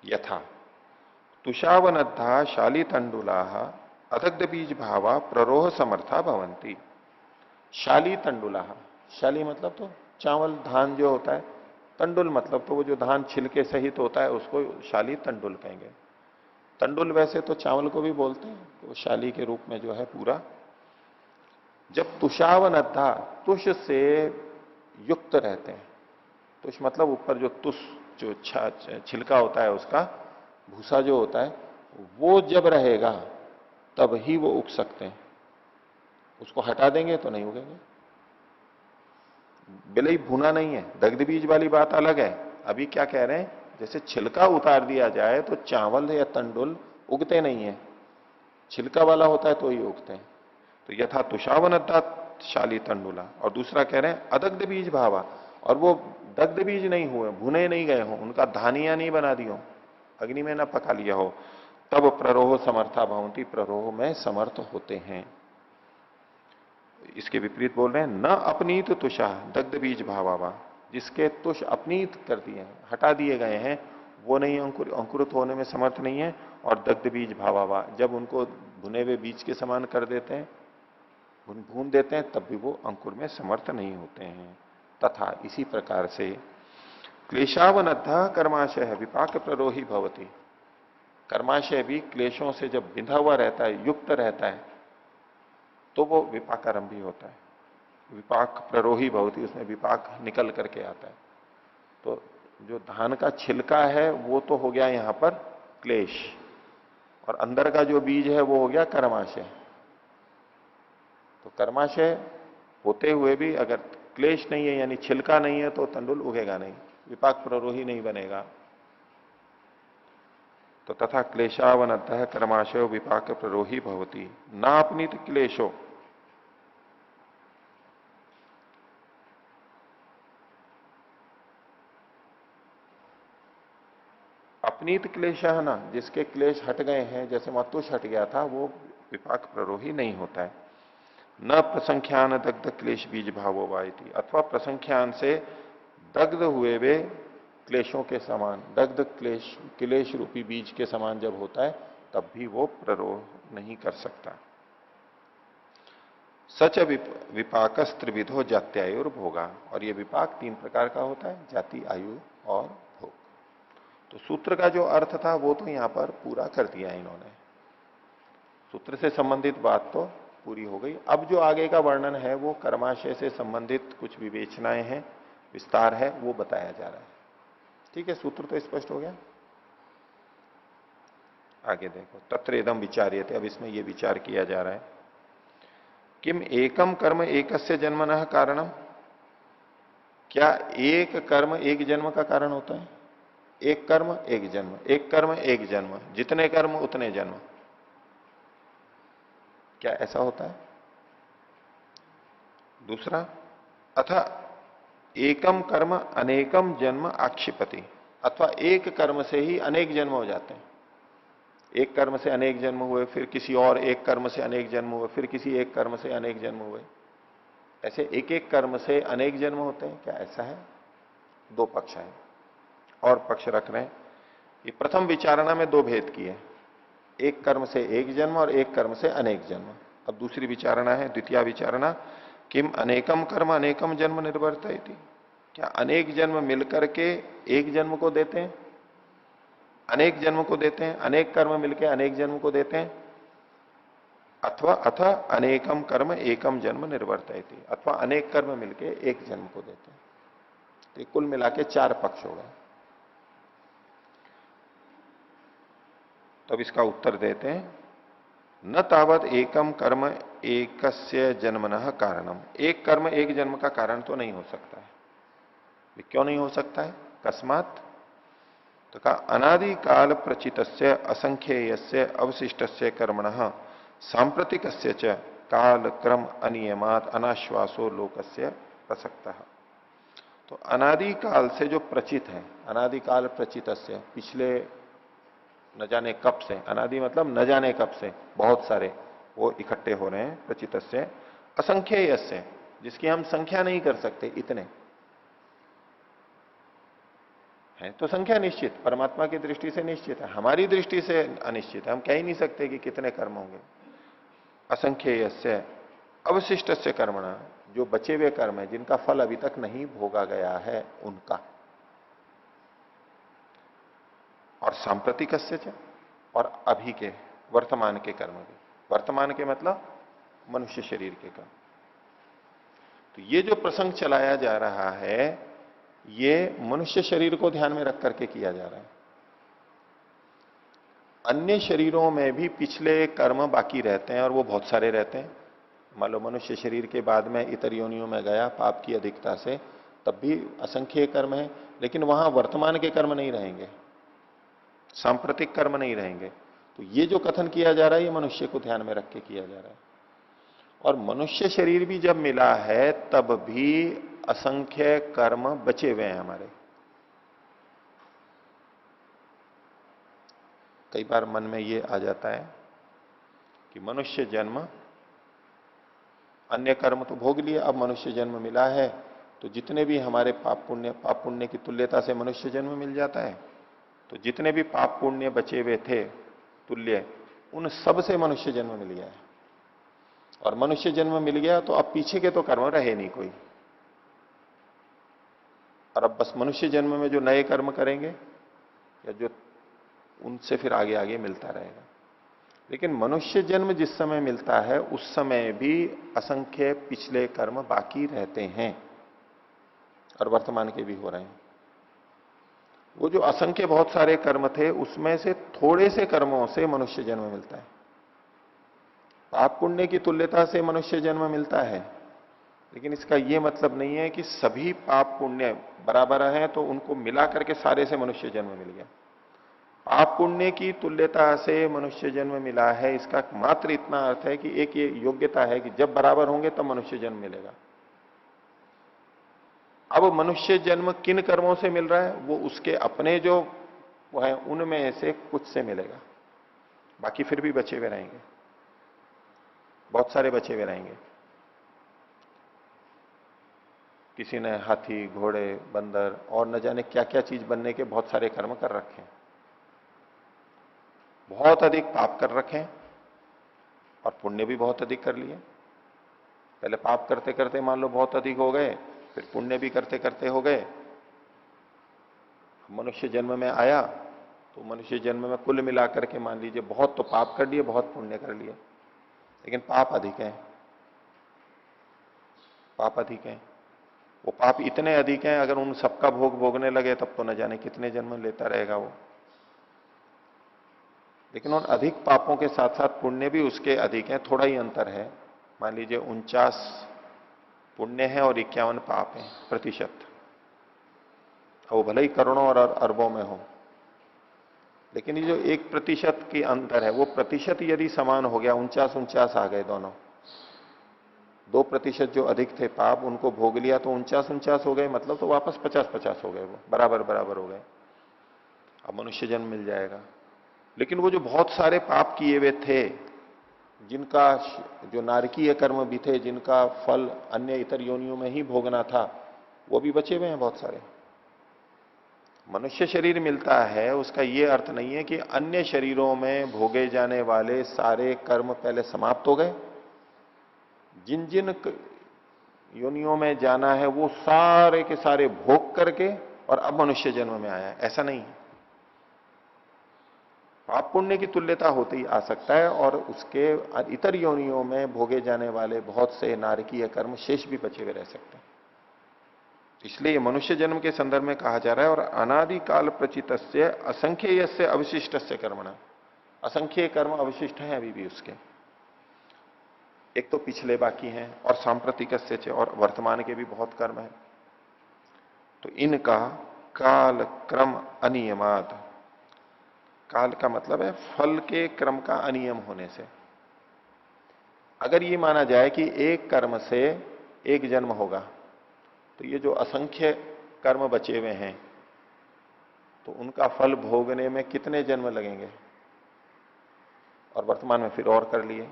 यथा तुषावनद्धा शाली तंडुला अदग्ध बीज भावा प्ररोह समर्था भवंती। शाली तंडुला, शाली मतलब तो चावल धान जो होता है, तंडुल मतलब तो वो जो धान छिलके सहित होता है उसको शाली तंडुल कहेंगे। तंडुल वैसे तो चावल को भी बोलते हैं, तो शाली के रूप में जो है पूरा। जब तुषावनद्धा, तुष से युक्त रहते हैं, तुष मतलब ऊपर जो तुष जो छिलका होता है उसका भूसा जो होता है, वो जब रहेगा तब ही वो उग सकते हैं। उसको हटा देंगे तो नहीं उगेंगे। बिलई भुना नहीं है, दग्ध बीज वाली बात अलग है। अभी क्या कह रहे हैं, जैसे छिलका उतार दिया जाए तो चावल या तंडुल उगते नहीं है, छिलका वाला होता है तो ही उगते हैं। तो यथा तुषावनद्धा शाली तंडुला। और दूसरा कह रहे हैं अदग्ध बीज भावा, और वो दग्ध बीज नहीं हुए, भुने नहीं गए हो, उनका धानिया नहीं बना दी हो, अग्नि में ना पका लिया हो, तब प्ररोह समर्था भवंती, प्ररोह में समर्थ होते हैं। इसके विपरीत बोल रहे हैं न अपनीत तुषा दग्ध बीज भावावा, जिसके तुष अपनीत कर दिए हैं, हटा दिए गए हैं, वो नहीं अंकुरित होने में समर्थ नहीं है। और दग्ध बीज भावावा, जब उनको भुने हुए बीज के समान कर देते हैं, भून देते हैं, तब भी वो अंकुर में समर्थ नहीं होते हैं। तथा इसी प्रकार से क्लेशावनद्धा कर्माशय विपाक प्ररोही भवती, कर्माशय भी क्लेशों से जब बिंधा हुआ रहता है, युक्त रहता है, तो वो विपाकारंभी होता है। विपाक प्ररोही भवती, उसमें विपाक निकल करके आता है। तो जो धान का छिलका है वो तो हो गया यहां पर क्लेश, और अंदर का जो बीज है वो हो गया कर्माशय। तो कर्माशय होते हुए भी अगर क्लेश नहीं है, यानी छिलका नहीं है, तो तंडुल उगेगा नहीं, विपाक प्ररोही नहीं बनेगा। तो तथा क्लेशावनतः कर्माशयो विपाक प्ररोही भवती नापनीत क्लेशो, अपनीत क्लेश है ना, जिसके क्लेश हट गए हैं, जैसे मतुष हट गया था, वो विपाक प्ररोही नहीं होता है। न प्रसंख्यान दग्ध क्लेश बीज भावो वायती, अथवा प्रसंख्यान से दग्ध हुए वे क्लेशों के समान, दग्ध क्लेश क्लेश रूपी बीज के समान जब होता है, तब भी वो प्ररोह नहीं कर सकता। सच विपाक त्रिविधो जात्यायु और भोगा, और ये विपाक तीन प्रकार का होता है, जाति, आयु और भोग। तो सूत्र का जो अर्थ था वो तो यहां पर पूरा कर दिया इन्होंने, सूत्र से संबंधित बात तो पूरी हो गई। अब जो आगे का वर्णन है वो कर्माशय से संबंधित कुछ विवेचनाएं हैं, विस्तार है, वो बताया जा रहा है। ठीक है, सूत्र तो स्पष्ट हो गया। आगे देखो, तत्र इदम विचार्यते, अब इसमें ये विचार किया जा रहा है, किम एकम कर्म एकस्य जन्मनः कारणम, क्या एक कर्म एक जन्म का कारण होता है? एक कर्म एक जन्म, एक कर्म एक जन्म, जितने कर्म उतने जन्म, क्या ऐसा होता है? दूसरा, अथा एकम कर्म अनेकम जन्म आक्षिपति, अथवा एक कर्म से ही अनेक जन्म हो जाते हैं। एक कर्म से अनेक जन्म हुए, फिर किसी और एक कर्म से अनेक जन्म हुए, फिर किसी एक कर्म से अनेक जन्म हुए, ऐसे एक एक कर्म से अनेक जन्म होते हैं, क्या ऐसा है? दो पक्ष हैं और पक्ष रख रहे हैं। ये प्रथम विचारणा में दो भेद किए, एक कर्म से एक जन्म और एक कर्म से अनेक जन्म। अब दूसरी विचारणा है, द्वितीय विचारणा, किम अनेकम कर्म अनेकम जन्म निर्वर्तयति, क्या अनेक जन्म मिलकर के एक जन्म को देते हैं, अनेक जन्म को देते हैं, अनेक कर्म मिलकर अनेक जन्म को देते हैं, अथवा अनेकम कर्म एकम जन्म निर्वर्तयति, अथवा अनेक कर्म मिलकर एक जन्म को देते हैं। तो कुल मिला के चार पक्ष हो गए। तब इसका उत्तर देते हैं, न तावत एकम कर्म एकस्य जन्मनः कारणम, एक कर्म एक जन्म का कारण तो नहीं हो सकता है। क्यों नहीं हो सकता है? कस्मात, तो कहा अनादिकाल प्रचितस्य असंख्येयस्य अवशिष्टस्य कर्मणः सांप्रतिकस्य च काल क्रम अनियमात अनाश्वासो लोकस्य प्रसक्तः। तो अनादि काल से जो प्रचित है, अनादि काल प्रचितस्य, पिछले न जाने कब से, अनादि मतलब न जाने कब से बहुत सारे वो इकट्ठे हो रहे हैं, प्रचितस्य असंख्येयस्य, जिसकी हम संख्या नहीं कर सकते, इतने है। तो संख्या निश्चित, परमात्मा की दृष्टि से निश्चित है, हमारी दृष्टि से अनिश्चित है, हम कह ही नहीं सकते कि कितने कर्म होंगे। असंख्येयस्य अवशिष्टस्य कर्मणा, जो बचे हुए कर्म है जिनका फल अभी तक नहीं भोगा गया है उनका। और सांप्रतिकस्य च, और अभी के वर्तमान के कर्म भी, वर्तमान के मतलब मनुष्य शरीर के कर्म। तो ये जो प्रसंग चलाया जा रहा है ये मनुष्य शरीर को ध्यान में रख करके किया जा रहा है। अन्य शरीरों में भी पिछले कर्म बाकी रहते हैं और वो बहुत सारे रहते हैं। मान लो मनुष्य शरीर के बाद में इतर योनियों में गया पाप की अधिकता से, तब भी असंख्य कर्म है, लेकिन वहां वर्तमान के कर्म नहीं रहेंगे, सांप्रतिक कर्म नहीं रहेंगे। तो ये जो कथन किया जा रहा है ये मनुष्य को ध्यान में रख के किया जा रहा है। और मनुष्य शरीर भी जब मिला है तब भी असंख्य कर्म बचे हुए हैं हमारे। कई बार मन में ये आ जाता है कि मनुष्य जन्म, अन्य कर्म तो भोग लिए, अब मनुष्य जन्म मिला है तो जितने भी हमारे पाप पुण्य की तुल्यता से मनुष्य जन्म मिल जाता है, तो जितने भी पाप पुण्य बचे हुए थे तुल्य, उन सब से मनुष्य जन्म मिल गया है। और मनुष्य जन्म मिल गया तो अब पीछे के तो कर्म रहे नहीं कोई, और अब बस मनुष्य जन्म में जो नए कर्म करेंगे या जो उनसे फिर आगे आगे मिलता रहेगा। लेकिन मनुष्य जन्म जिस समय मिलता है उस समय भी असंख्य पिछले कर्म बाकी रहते हैं और वर्तमान के भी हो रहे हैं। वो जो असंख्य बहुत सारे कर्म थे उसमें से थोड़े से कर्मों से मनुष्य जन्म मिलता है। पाप पुण्य की तुल्यता से मनुष्य जन्म मिलता है, लेकिन इसका यह मतलब नहीं है कि सभी पाप पुण्य बराबर हैं तो उनको मिला करके सारे से मनुष्य जन्म मिल गया। पाप पुण्य की तुल्यता से मनुष्य जन्म मिला है, इसका मात्र इतना अर्थ है कि एक ये योग्यता है कि जब बराबर होंगे तब मनुष्य जन्म मिलेगा। अब मनुष्य जन्म किन कर्मों से मिल रहा है, वो उसके अपने जो वो है उनमें से कुछ से मिलेगा, बाकी फिर भी बचे हुए रहेंगे, बहुत सारे बचे हुए रहेंगे। किसी ने हाथी, घोड़े, बंदर और न जाने क्या क्या चीज बनने के बहुत सारे कर्म कर रखे हैं, बहुत अधिक पाप कर रखे हैं और पुण्य भी बहुत अधिक कर लिए। पहले पाप करते करते मान लो बहुत अधिक हो गए, फिर पुण्य भी करते करते हो गए। मनुष्य जन्म में आया तो मनुष्य जन्म में कुल मिलाकर के मान लीजिए बहुत तो पाप कर लिए, बहुत पुण्य कर लिए, लेकिन पाप अधिक है, पाप अधिक है। वो पाप इतने अधिक हैं, अगर उन सबका भोग भोगने लगे तब तो न जाने कितने जन्म लेता रहेगा वो। लेकिन उन अधिक पापों के साथ साथ पुण्य भी उसके अधिक हैं, थोड़ा ही अंतर है। मान लीजिए 49 पुण्य है और 51 पाप है प्रतिशत, वो भले ही करोड़ों और अरबों में हो, लेकिन ये जो 1% की अंतर है वो प्रतिशत यदि समान हो गया, 49 आ गए दोनों, 2% जो अधिक थे पाप उनको भोग लिया तो 49 हो गए, मतलब तो वापस 50 हो गए, वो बराबर बराबर हो गए। अब मनुष्य जन्म मिल जाएगा। लेकिन वो जो बहुत सारे पाप किए हुए थे, जिनका जो नारकीय कर्म भी थे, जिनका फल अन्य इतर योनियों में ही भोगना था, वो भी बचे हुए हैं बहुत सारे। मनुष्य शरीर मिलता है उसका ये अर्थ नहीं है कि अन्य शरीरों में भोगे जाने वाले सारे कर्म पहले समाप्त हो गए। जिन जिन योनियों में जाना है वो सारे के सारे भोग करके और अब मनुष्य जन्म में आया है, ऐसा नहीं है। पाप पुण्य की तुल्यता होते ही आ सकता है और उसके इतर योनियों में भोगे जाने वाले बहुत से नारकीय कर्म शेष भी बचे हुए रह सकते हैं। इसलिए मनुष्य जन्म के संदर्भ में कहा जा रहा है और अनादिकाल प्रचितस्य असंख्येयस्य अवशिष्टस्य कर्मणा, असंख्य कर्म अवशिष्ट हैं अभी भी उसके, एक तो पिछले बाकी हैं और सांप्रतिकस्य च, और वर्तमान के भी बहुत कर्म हैं। तो इनका काल क्रम अनियमात, काल का मतलब है फल के क्रम का अनियम होने से, अगर ये माना जाए कि एक कर्म से एक जन्म होगा, तो ये जो असंख्य कर्म बचे हुए हैं, तो उनका फल भोगने में कितने जन्म लगेंगे? और वर्तमान में फिर और कर लिए,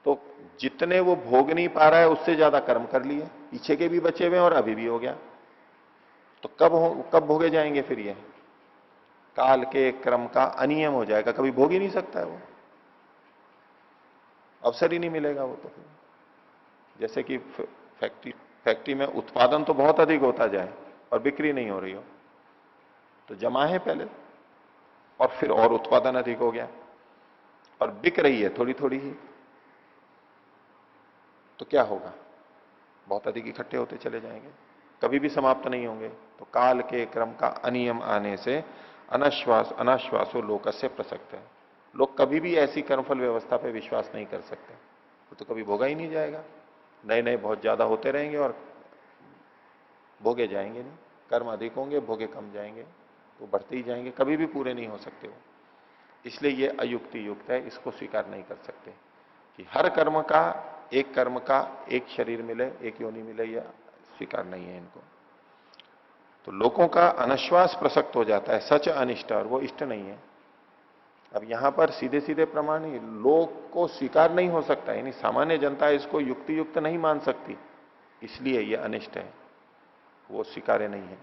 तो जितने वो भोग नहीं पा रहा है उससे ज्यादा कर्म कर लिए, पीछे के भी बचे हुए हैं और अभी भी हो गया। तो कब भोगे जाएंगे फिर ये? काल के क्रम का अनियम हो जाएगा, कभी भोग ही नहीं सकता है वो, अवसर ही नहीं मिलेगा वो। तो फिर जैसे कि फैक्ट्री में उत्पादन तो बहुत अधिक होता जाए और बिक्री नहीं हो रही हो, तो जमा है पहले और फिर और उत्पादन अधिक हो गया और बिक रही है थोड़ी थोड़ी ही, तो क्या होगा? बहुत अधिक इकट्ठे होते चले जाएंगे, कभी भी समाप्त नहीं होंगे। तो काल के क्रम का अनियम आने से अनाश्वासो लोकस्य प्रसक्त है, लोग कभी भी ऐसी कर्मफल व्यवस्था पे विश्वास नहीं कर सकते, वो तो कभी भोगा ही नहीं जाएगा। नए नए बहुत ज्यादा होते रहेंगे और भोगे जाएंगे नहीं, कर्म अधिक होंगे भोगे कम जाएंगे, तो बढ़ते ही जाएंगे, कभी भी पूरे नहीं हो सकते वो। इसलिए ये अयुक्ति युक्त है, इसको स्वीकार नहीं कर सकते कि हर कर्म का एक शरीर मिले, एक योनि मिले, यह स्वीकार नहीं है इनको। तो लोगों का अनश्वास प्रसक्त हो जाता है, सच अनिष्ट, और वो इष्ट नहीं है। अब यहां पर सीधे सीधे प्रमाण ही लोग को स्वीकार नहीं हो सकता, यानी सामान्य जनता इसको युक्ति युक्त नहीं मान सकती, इसलिए ये अनिष्ट है, वो स्वीकार्य नहीं है।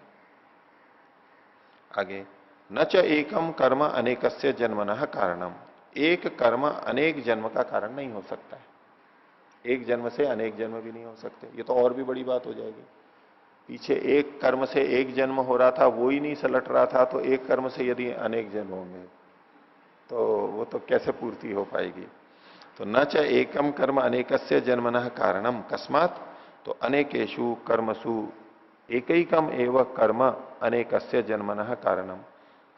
आगे, न च एकम कर्म अनेकस्य जन्मनः कारणम, एक कर्म अनेक जन्म का कारण नहीं हो सकता है, एक जन्म से अनेक जन्म भी नहीं हो सकते, ये तो और भी बड़ी बात हो जाएगी। पीछे एक कर्म से एक जन्म हो रहा था, वो ही नहीं सलट रहा था, तो एक कर्म से यदि अनेक जन्म होंगे तो वो तो कैसे पूर्ति हो पाएगी? तो न च एकम कर्म अनेकस्य जन्मनः कारणम कस्मात, तो अनेकेशु कर्मसु एकैकम एव कर्म अनेकस्य जन्मनः कारणम,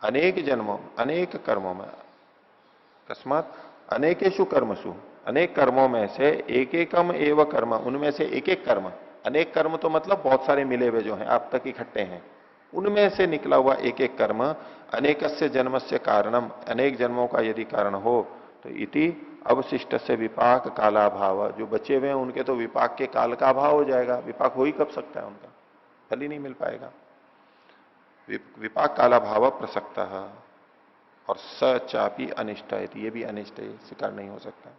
अनेक जन्मों अनेक कर्मों में, कस्मात अनेकेशु कर्मसु, अनेक कर्मों में से एक एकम एव कर्म, उनमें से एक एक कर्म, अनेक कर्म तो मतलब बहुत सारे मिले हुए जो हैं आप तक इकट्ठे हैं, उनमें से निकला हुआ एक एक कर्म अनेकस्य जन्मस्य कारणम, अनेक जन्मों का यदि कारण हो, तो इति अवशिष्ट से विपाक कालाभाव, जो बचे हुए हैं उनके तो विपाक के काल का अभाव हो जाएगा, विपाक हो ही कब सकता है, उनका फल ही नहीं मिल पाएगा। विपाक कालाभाव प्रसक्त, और स चापी अनिष्ट है, ये भी अनिष्ट है, स्वीकार नहीं हो सकता।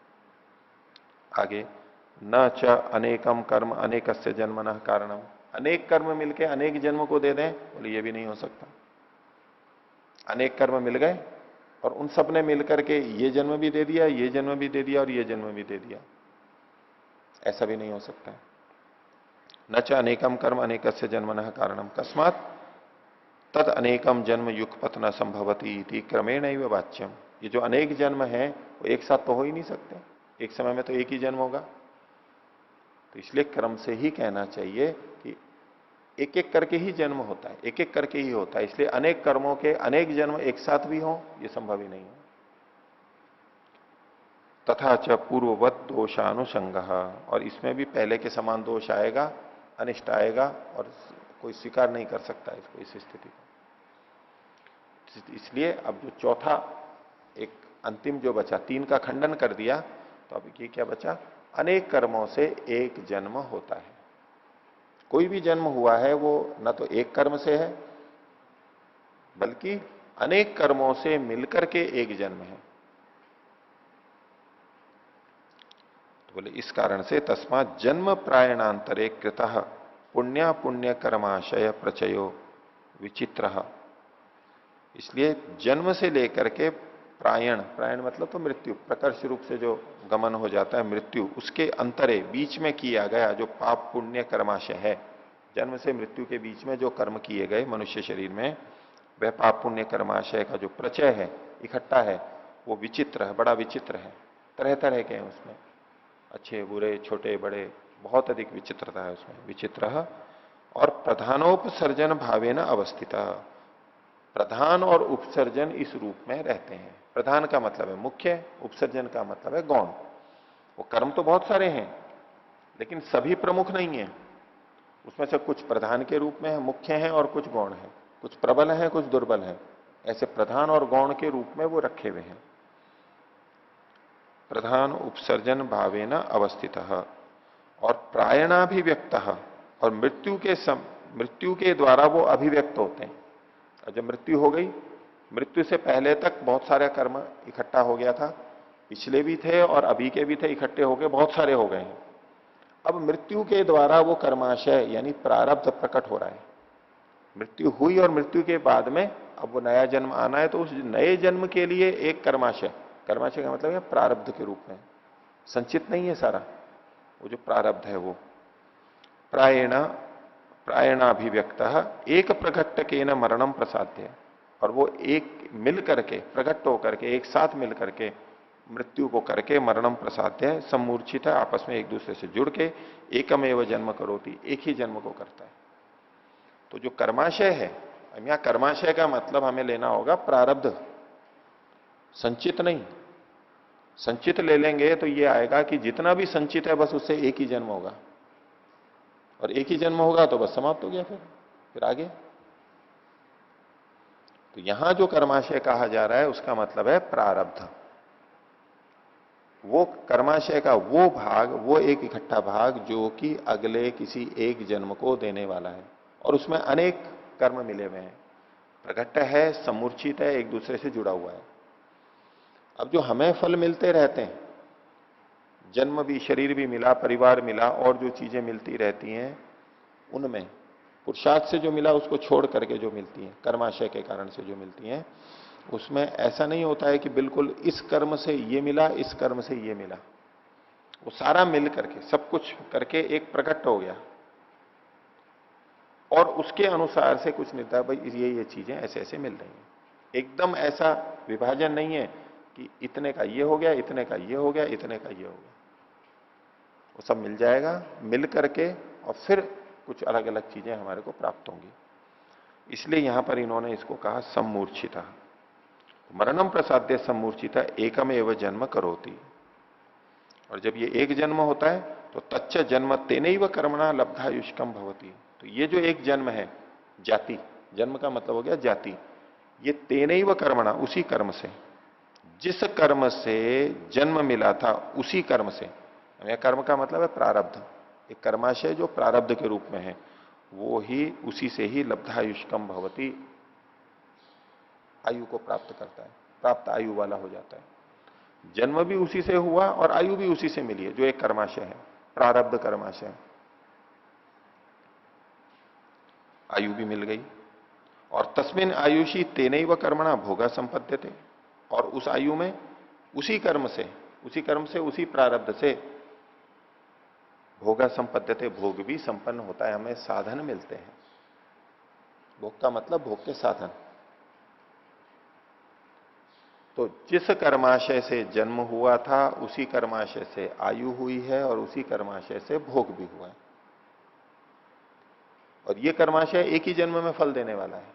आगे, न च अनेकम कर्म अनेकस्य जन्मनः कारणम, अनेक कर्म मिलके अनेक जन्म को दे दें, बोले ये भी नहीं हो सकता। अनेक कर्म मिल गए और उन सब ने मिलकर के ये जन्म भी दे दिया, ये जन्म भी दे दिया और ये जन्म भी दे दिया, ऐसा भी नहीं हो सकता। न च अनेकम कर्म अनेकस्य जन्मनः कारणम कस्मात तद अनेकम जन्म युगपत न संभवती इति क्रमेण एव वाच्यम, ये जो अनेक जन्म है वो एक साथ तो हो ही नहीं सकते, एक समय में तो एक ही जन्म होगा, तो इसलिए क्रम से ही कहना चाहिए कि एक एक करके ही जन्म होता है, एक एक करके ही होता है, इसलिए अनेक कर्मों के अनेक जन्म एक साथ भी हो ये संभव ही नहीं है। तथा च पूर्ववत दोषानुसंग, और इसमें भी पहले के समान दोष आएगा, अनिष्ट आएगा, और कोई स्वीकार नहीं कर सकता इसको, इस स्थिति को। इसलिए अब जो चौथा एक अंतिम जो बचा, तीन का खंडन कर दिया, तो अब ये क्या बचा? अनेक कर्मों से एक जन्म होता है, कोई भी जन्म हुआ है वो न तो एक कर्म से है बल्कि अनेक कर्मों से मिलकर के एक जन्म है। तो बोले इस कारण से तस्मात् जन्म प्रायणांतरे कृतः पुण्य पुण्य कर्माशय प्रचयो विचित्र, इसलिए जन्म से लेकर के प्रायण, प्रायण मतलब तो मृत्यु, प्रकर्ष रूप से जो गमन हो जाता है मृत्यु, उसके अंतरे बीच में किया गया जो पाप पुण्य कर्माशय है, जन्म से मृत्यु के बीच में जो कर्म किए गए मनुष्य शरीर में, वह पाप पुण्य कर्माशय का जो प्रचय है, इकट्ठा है, वो विचित्र है, बड़ा विचित्र है, तरह तरह के हैं उसमें, अच्छे बुरे छोटे बड़े, बहुत अधिक विचित्रता है उसमें, विचित्र। और प्रधानोपसर्जन भावे न अवस्थित, प्रधान और उपसर्जन इस रूप में रहते हैं। प्रधान का मतलब है मुख्य, उपसर्जन का मतलब है गौण। वो कर्म तो बहुत सारे हैं लेकिन सभी प्रमुख नहीं है, उसमें से कुछ प्रधान के रूप में है, मुख्य हैं, और कुछ गौण है, कुछ प्रबल है कुछ दुर्बल है, ऐसे प्रधान और गौण के रूप में वो रखे हुए हैं। प्रधान उपसर्जन भावेन अवस्थित और प्रायणाभिव्यक्त और मृत्यु के द्वारा वो अभिव्यक्त होते हैं। और जब मृत्यु हो गई, मृत्यु से पहले तक बहुत सारे कर्म इकट्ठा हो गया था, पिछले भी थे और अभी के भी थे, इकट्ठे हो गए, बहुत सारे हो गए हैं। अब मृत्यु के द्वारा वो कर्माशय यानी प्रारब्ध प्रकट हो रहा है। मृत्यु हुई और मृत्यु के बाद में अब वो नया जन्म आना है, तो उस नए जन्म के लिए एक कर्माशय, कर्माशय का मतलब है प्रारब्ध के रूप में, संचित नहीं है सारा, वो जो प्रारब्ध है वो प्रायणाभिव्यक्त एक प्रकट्य न मरणम प्रसाद्य, और वो एक मिल करके, प्रकट होकर के, एक साथ मिल करके मृत्यु को करके मरणम प्रसाद्य सम्मूर्छित है, आपस में एक दूसरे से जुड़ के एकमेव जन्म करोति, एक ही जन्म को करता है। तो जो कर्माशय है, यहां कर्माशय का मतलब हमें लेना होगा प्रारब्ध, संचित नहीं। संचित ले लेंगे तो ये आएगा कि जितना भी संचित है बस उससे एक ही जन्म होगा, और एक ही जन्म होगा तो बस समाप्त हो गया, फिर आगे। तो यहां जो कर्माशय कहा जा रहा है उसका मतलब है प्रारब्ध। वो कर्माशय का वो भाग, वो एक इकट्ठा भाग जो कि अगले किसी एक जन्म को देने वाला है, और उसमें अनेक कर्म मिले हुए हैं, प्रकट है, समूर्छित है, एक दूसरे से जुड़ा हुआ है। अब जो हमें फल मिलते रहते हैं, जन्म भी, शरीर भी मिला, परिवार मिला, और जो चीजें मिलती रहती हैं, उनमें पुरुषार्थ से जो मिला उसको छोड़ करके जो मिलती हैं, कर्माशय के कारण से जो मिलती हैं, उसमें ऐसा नहीं होता है कि बिल्कुल इस कर्म से ये मिला, इस कर्म से ये मिला। वो सारा मिल करके, सब कुछ करके एक प्रकट हो गया, और उसके अनुसार से कुछ निर्धार, भाई ये चीजें ऐसे ऐसे मिल रही हैं। एकदम ऐसा विभाजन नहीं है कि इतने का ये हो गया, इतने का ये हो गया, इतने का ये हो गया। वो सब मिल जाएगा, मिल करके और फिर कुछ अलग अलग चीजें हमारे को प्राप्त होंगी। इसलिए यहां पर इन्होंने इसको कहा सम्मूर्छिता। मरणम प्रसाद्य सम्मूर्छिता एकमेव जन्म करोति। और जब ये एक जन्म होता है तो तच्च जन्म तेनैव कर्मणा लब्धायुष्कम भवति। तो ये जो एक जन्म है, जाति, जन्म का मतलब हो गया जाति, ये तेनैव कर्मणा, उसी कर्म से, जिस कर्म से जन्म मिला था उसी कर्म से, कर्म का मतलब है प्रारब्ध, एक कर्माशय जो प्रारब्ध के रूप में है, वो ही उसी से ही लब्धायुष्कम भवति, आयु को प्राप्त करता है, प्राप्त आयु वाला हो जाता है। जन्म भी उसी से हुआ और आयु भी उसी से मिली है, जो एक कर्माशय है, प्रारब्ध कर्माशय, आयु भी मिल गई। और तस्मिन आयुषी तेनैव कर्मणा भोगा संपद्यते, और उस आयु में उसी कर्म से, उसी प्रारब्ध से भोगा संपद्यते, भोग भी संपन्न होता है, हमें साधन मिलते हैं। भोग का मतलब भोग के साधन। तो जिस कर्माशय से जन्म हुआ था उसी कर्माशय से आयु हुई है, और उसी कर्माशय से भोग भी हुआ है। और ये कर्माशय एक ही जन्म में फल देने वाला है,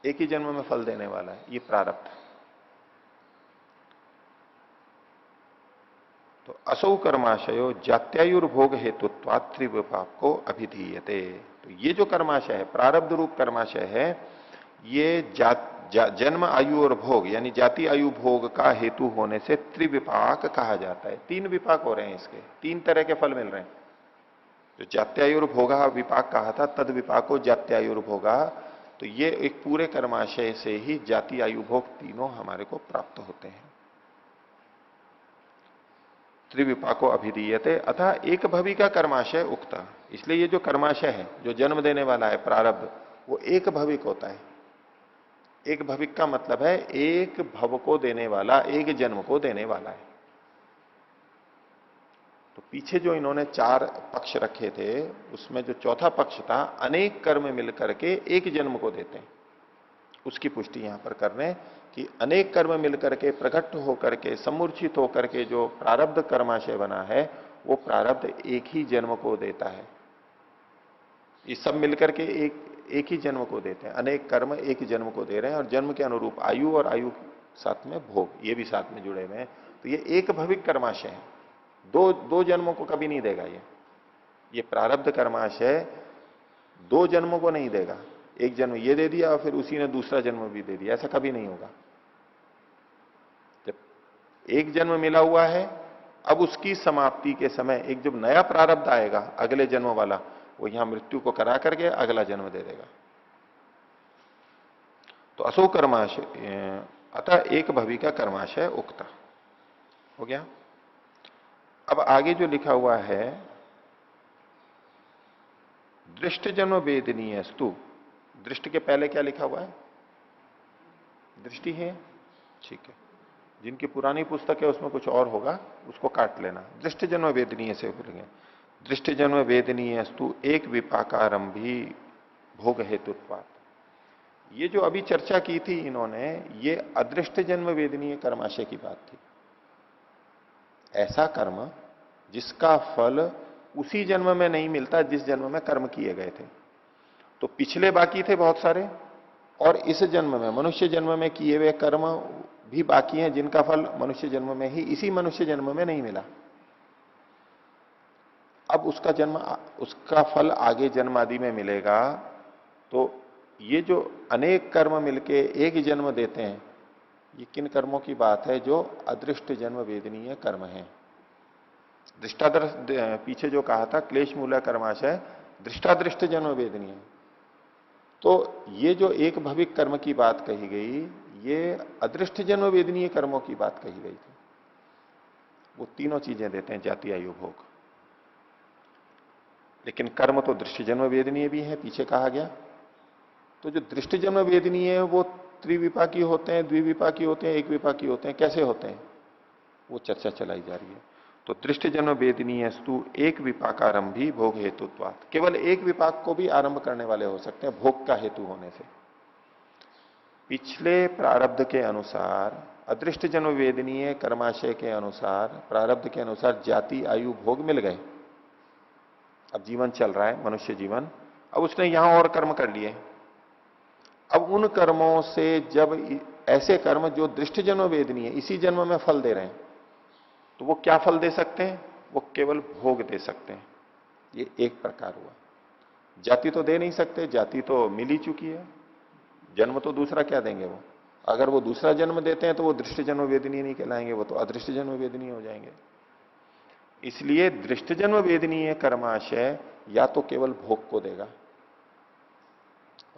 एक ही जन्म में फल देने वाला है, ये प्रारब्ध। तो असौ कर्माशयो जात्यायुर्भोग हेतुत्वात् त्रिविपाक को अभिधीयते। तो ये जो कर्माशय है, प्रारब्ध रूप कर्माशय है, ये जन्म आयु और भोग यानी जाति आयु भोग का हेतु होने से त्रिविपाक कहा जाता है। तीन विपाक हो रहे हैं इसके, तीन तरह के फल मिल रहे हैं। जो जात्यायुर्भोगा विपाक कहा था, तद विपाको जात्यायुर्भोगा, तो ये एक पूरे कर्माशय से ही जाति आयु भोग तीनों हमारे को प्राप्त होते हैं। त्रिविपाको अभिधीयते अतः एक भवी का कर्माशय उक्ता। इसलिए ये जो कर्माशय है, जो जन्म देने वाला है प्रारब्ध, वो एक भविक होता है। एक भविक का मतलब है एक भव को देने वाला, एक जन्म को देने वाला है। तो पीछे जो इन्होंने चार पक्ष रखे थे, उसमें जो चौथा पक्ष था, अनेक कर्म मिलकर के एक जन्म को देते हैं, उसकी पुष्टि यहां पर करने कि अनेक कर्म मिलकर के, प्रकट होकर के, समूर्छित होकर के जो प्रारब्ध कर्माशय बना है, वो प्रारब्ध एक ही जन्म को देता है। ये सब मिलकर के एक ही जन्म को देते हैं, अनेक कर्म एक ही जन्म को दे रहे हैं, और जन्म के अनुरूप आयु, और आयु साथ में भोग, ये भी साथ में जुड़े हुए हैं। तो ये एक भविक कर्माशय है, दो जन्मों को कभी नहीं देगा। ये प्रारब्ध कर्माशय दो जन्मों को नहीं देगा, एक जन्म ये दे दिया और फिर उसी ने दूसरा जन्म भी दे दिया, ऐसा कभी नहीं होगा। जब एक जन्म मिला हुआ है, अब उसकी समाप्ति के समय एक जब नया प्रारब्ध आएगा अगले जन्म वाला, वो यहां मृत्यु को करा करके अगला जन्म दे देगा। तो असो कर्माशय अतः एक भविका कर्माशय उक्ता हो गया। अब आगे जो लिखा हुआ है, दृष्ट जन्म वेदनीय स्तु, दृष्ट के पहले क्या लिखा हुआ है? दृष्टि है, ठीक है। जिनकी पुरानी पुस्तक है उसमें कुछ और होगा, उसको काट लेना। दृष्ट जन्म वेदनीय से बोलेंगे, दृष्ट जन्म वेदनीय स्तु एक विपाकारंभी भोग हेतुत्वात्। ये जो अभी चर्चा की थी इन्होंने, ये अदृष्ट जन्म वेदनीय कर्माशय की बात थी। ऐसा कर्म जिसका फल उसी जन्म में नहीं मिलता जिस जन्म में कर्म किए गए थे। तो पिछले बाकी थे बहुत सारे, और इस जन्म में मनुष्य जन्म में किए हुए कर्म भी बाकी हैं जिनका फल मनुष्य जन्म में ही, इसी मनुष्य जन्म में नहीं मिला। अब उसका फल आगे जन्म आदि में मिलेगा। तो ये जो अनेक कर्म मिलके एक जन्म देते हैं, ये किन कर्मों की बात है? जो अदृष्ट जन्म वेदनीय कर्म है। दृष्टादृष्ट, पीछे जो कहा था क्लेश मूल कर्माशय दृष्टादृष्ट जन्म वेदनीय, तो ये जो एक भविक कर्म की बात कही गई, ये अदृष्ट जन्म वेदनीय कर्मों की बात कही गई थी। वो तीनों चीजें देते हैं, जाति आयु भोग। लेकिन कर्म तो दृष्ट जन्म वेदनीय भी है, पीछे कहा गया। तो जो दृष्ट जन्म वेदनीय है वो त्रिविपाकी होते हैं, द्विविपाकी होते हैं, एक विपाकी होते हैं। कैसे होते हैं वो चर्चा चलाई जा रही है। तो दृष्ट जन्म वेदनीय स्तु एक विपाकारंभ भी भोग हेतुत्वात्, केवल एक विपाक को भी आरंभ करने वाले हो सकते हैं भोग का हेतु होने से। पिछले प्रारब्ध के अनुसार, अदृष्ट जन्म वेदनीय कर्माशय के अनुसार, प्रारब्ध के अनुसार जाति आयु भोग मिल गए। अब जीवन चल रहा है मनुष्य जीवन, अब उसने यहां और कर्म कर लिए। अब उन कर्मों से जब ऐसे कर्म जो दृष्ट जन्म वेदनीय इसी जन्म में फल दे रहे हैं, तो वो क्या फल दे सकते हैं? वो केवल भोग दे सकते हैं। ये एक प्रकार हुआ। जाति तो दे नहीं सकते, जाति तो मिल ही चुकी है। जन्म तो दूसरा क्या देंगे वो? अगर वो दूसरा जन्म देते हैं तो वो दृष्ट जन्म वेदनीय नहीं कहलाएंगे, वो तो अदृष्ट जन्म वेदनीय हो जाएंगे। इसलिए दृष्ट जन्म वेदनीय कर्माशय या तो केवल भोग को देगा।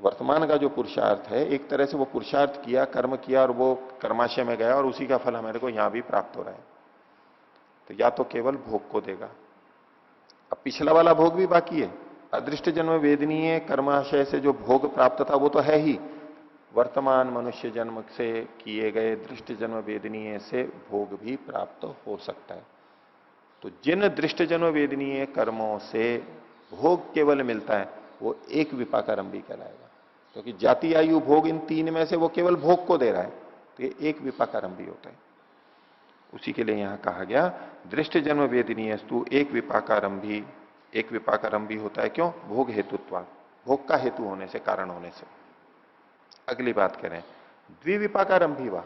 वर्तमान का जो पुरुषार्थ है, एक तरह से वो पुरुषार्थ किया, कर्म किया और वो कर्माशय में गया और उसी का फल हमारे को यहां भी प्राप्त हो रहा है। तो या तो केवल भोग को देगा। अब पिछला वाला भोग भी बाकी है। अदृष्ट जन्म वेदनीय कर्माशय से जो भोग प्राप्त था वो तो है ही, वर्तमान मनुष्य जन्म से किए गए दृष्ट जन्म वेदनीय से भोग भी प्राप्त हो सकता है। तो जिन दृष्ट जन्म वेदनीय कर्मों से भोग केवल मिलता है वो एक विपाकारंभी कहलाएगा, क्योंकि जाति आयु भोग इन तीन में से वो केवल भोग को दे रहा है, तो ये एक विपाकारंभी होता है। उसी के लिए यहां कहा गया दृष्ट जन्म वेदनीय स्तु एक विपाकारंभी। एक विपाकारंभी होता है क्यों? भोग हेतुत्वा, भोग का हेतु होने से, कारण होने से। अगली बात करें, द्विविपाकारंभी वा,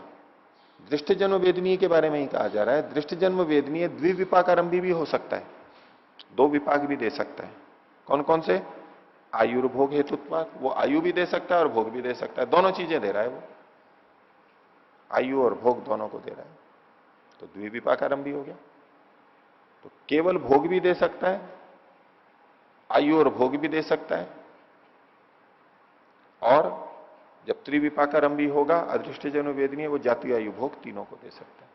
दृष्ट जन्म वेदनीय के बारे में ही कहा जा रहा है। दृष्ट जन्म वेदनीय द्विविपाकारंभी भी हो सकता है, दो विपाक भी दे सकता है। कौन कौन से? आयुर्भोग हेतुत्वा, वो आयु भी दे सकता है और भोग भी दे सकता है, दोनों चीजें दे रहा है वो, आयु और भोग दोनों को दे रहा है। तो द्विविपाकारंभी हो गया। तो केवल भोग भी दे सकता है, आयु और भोग भी दे सकता है, और जब त्रिविपाकारंभी होगा अदृष्ट जन्म वेदनीय, वो जाति आयु भोग तीनों को दे सकता है।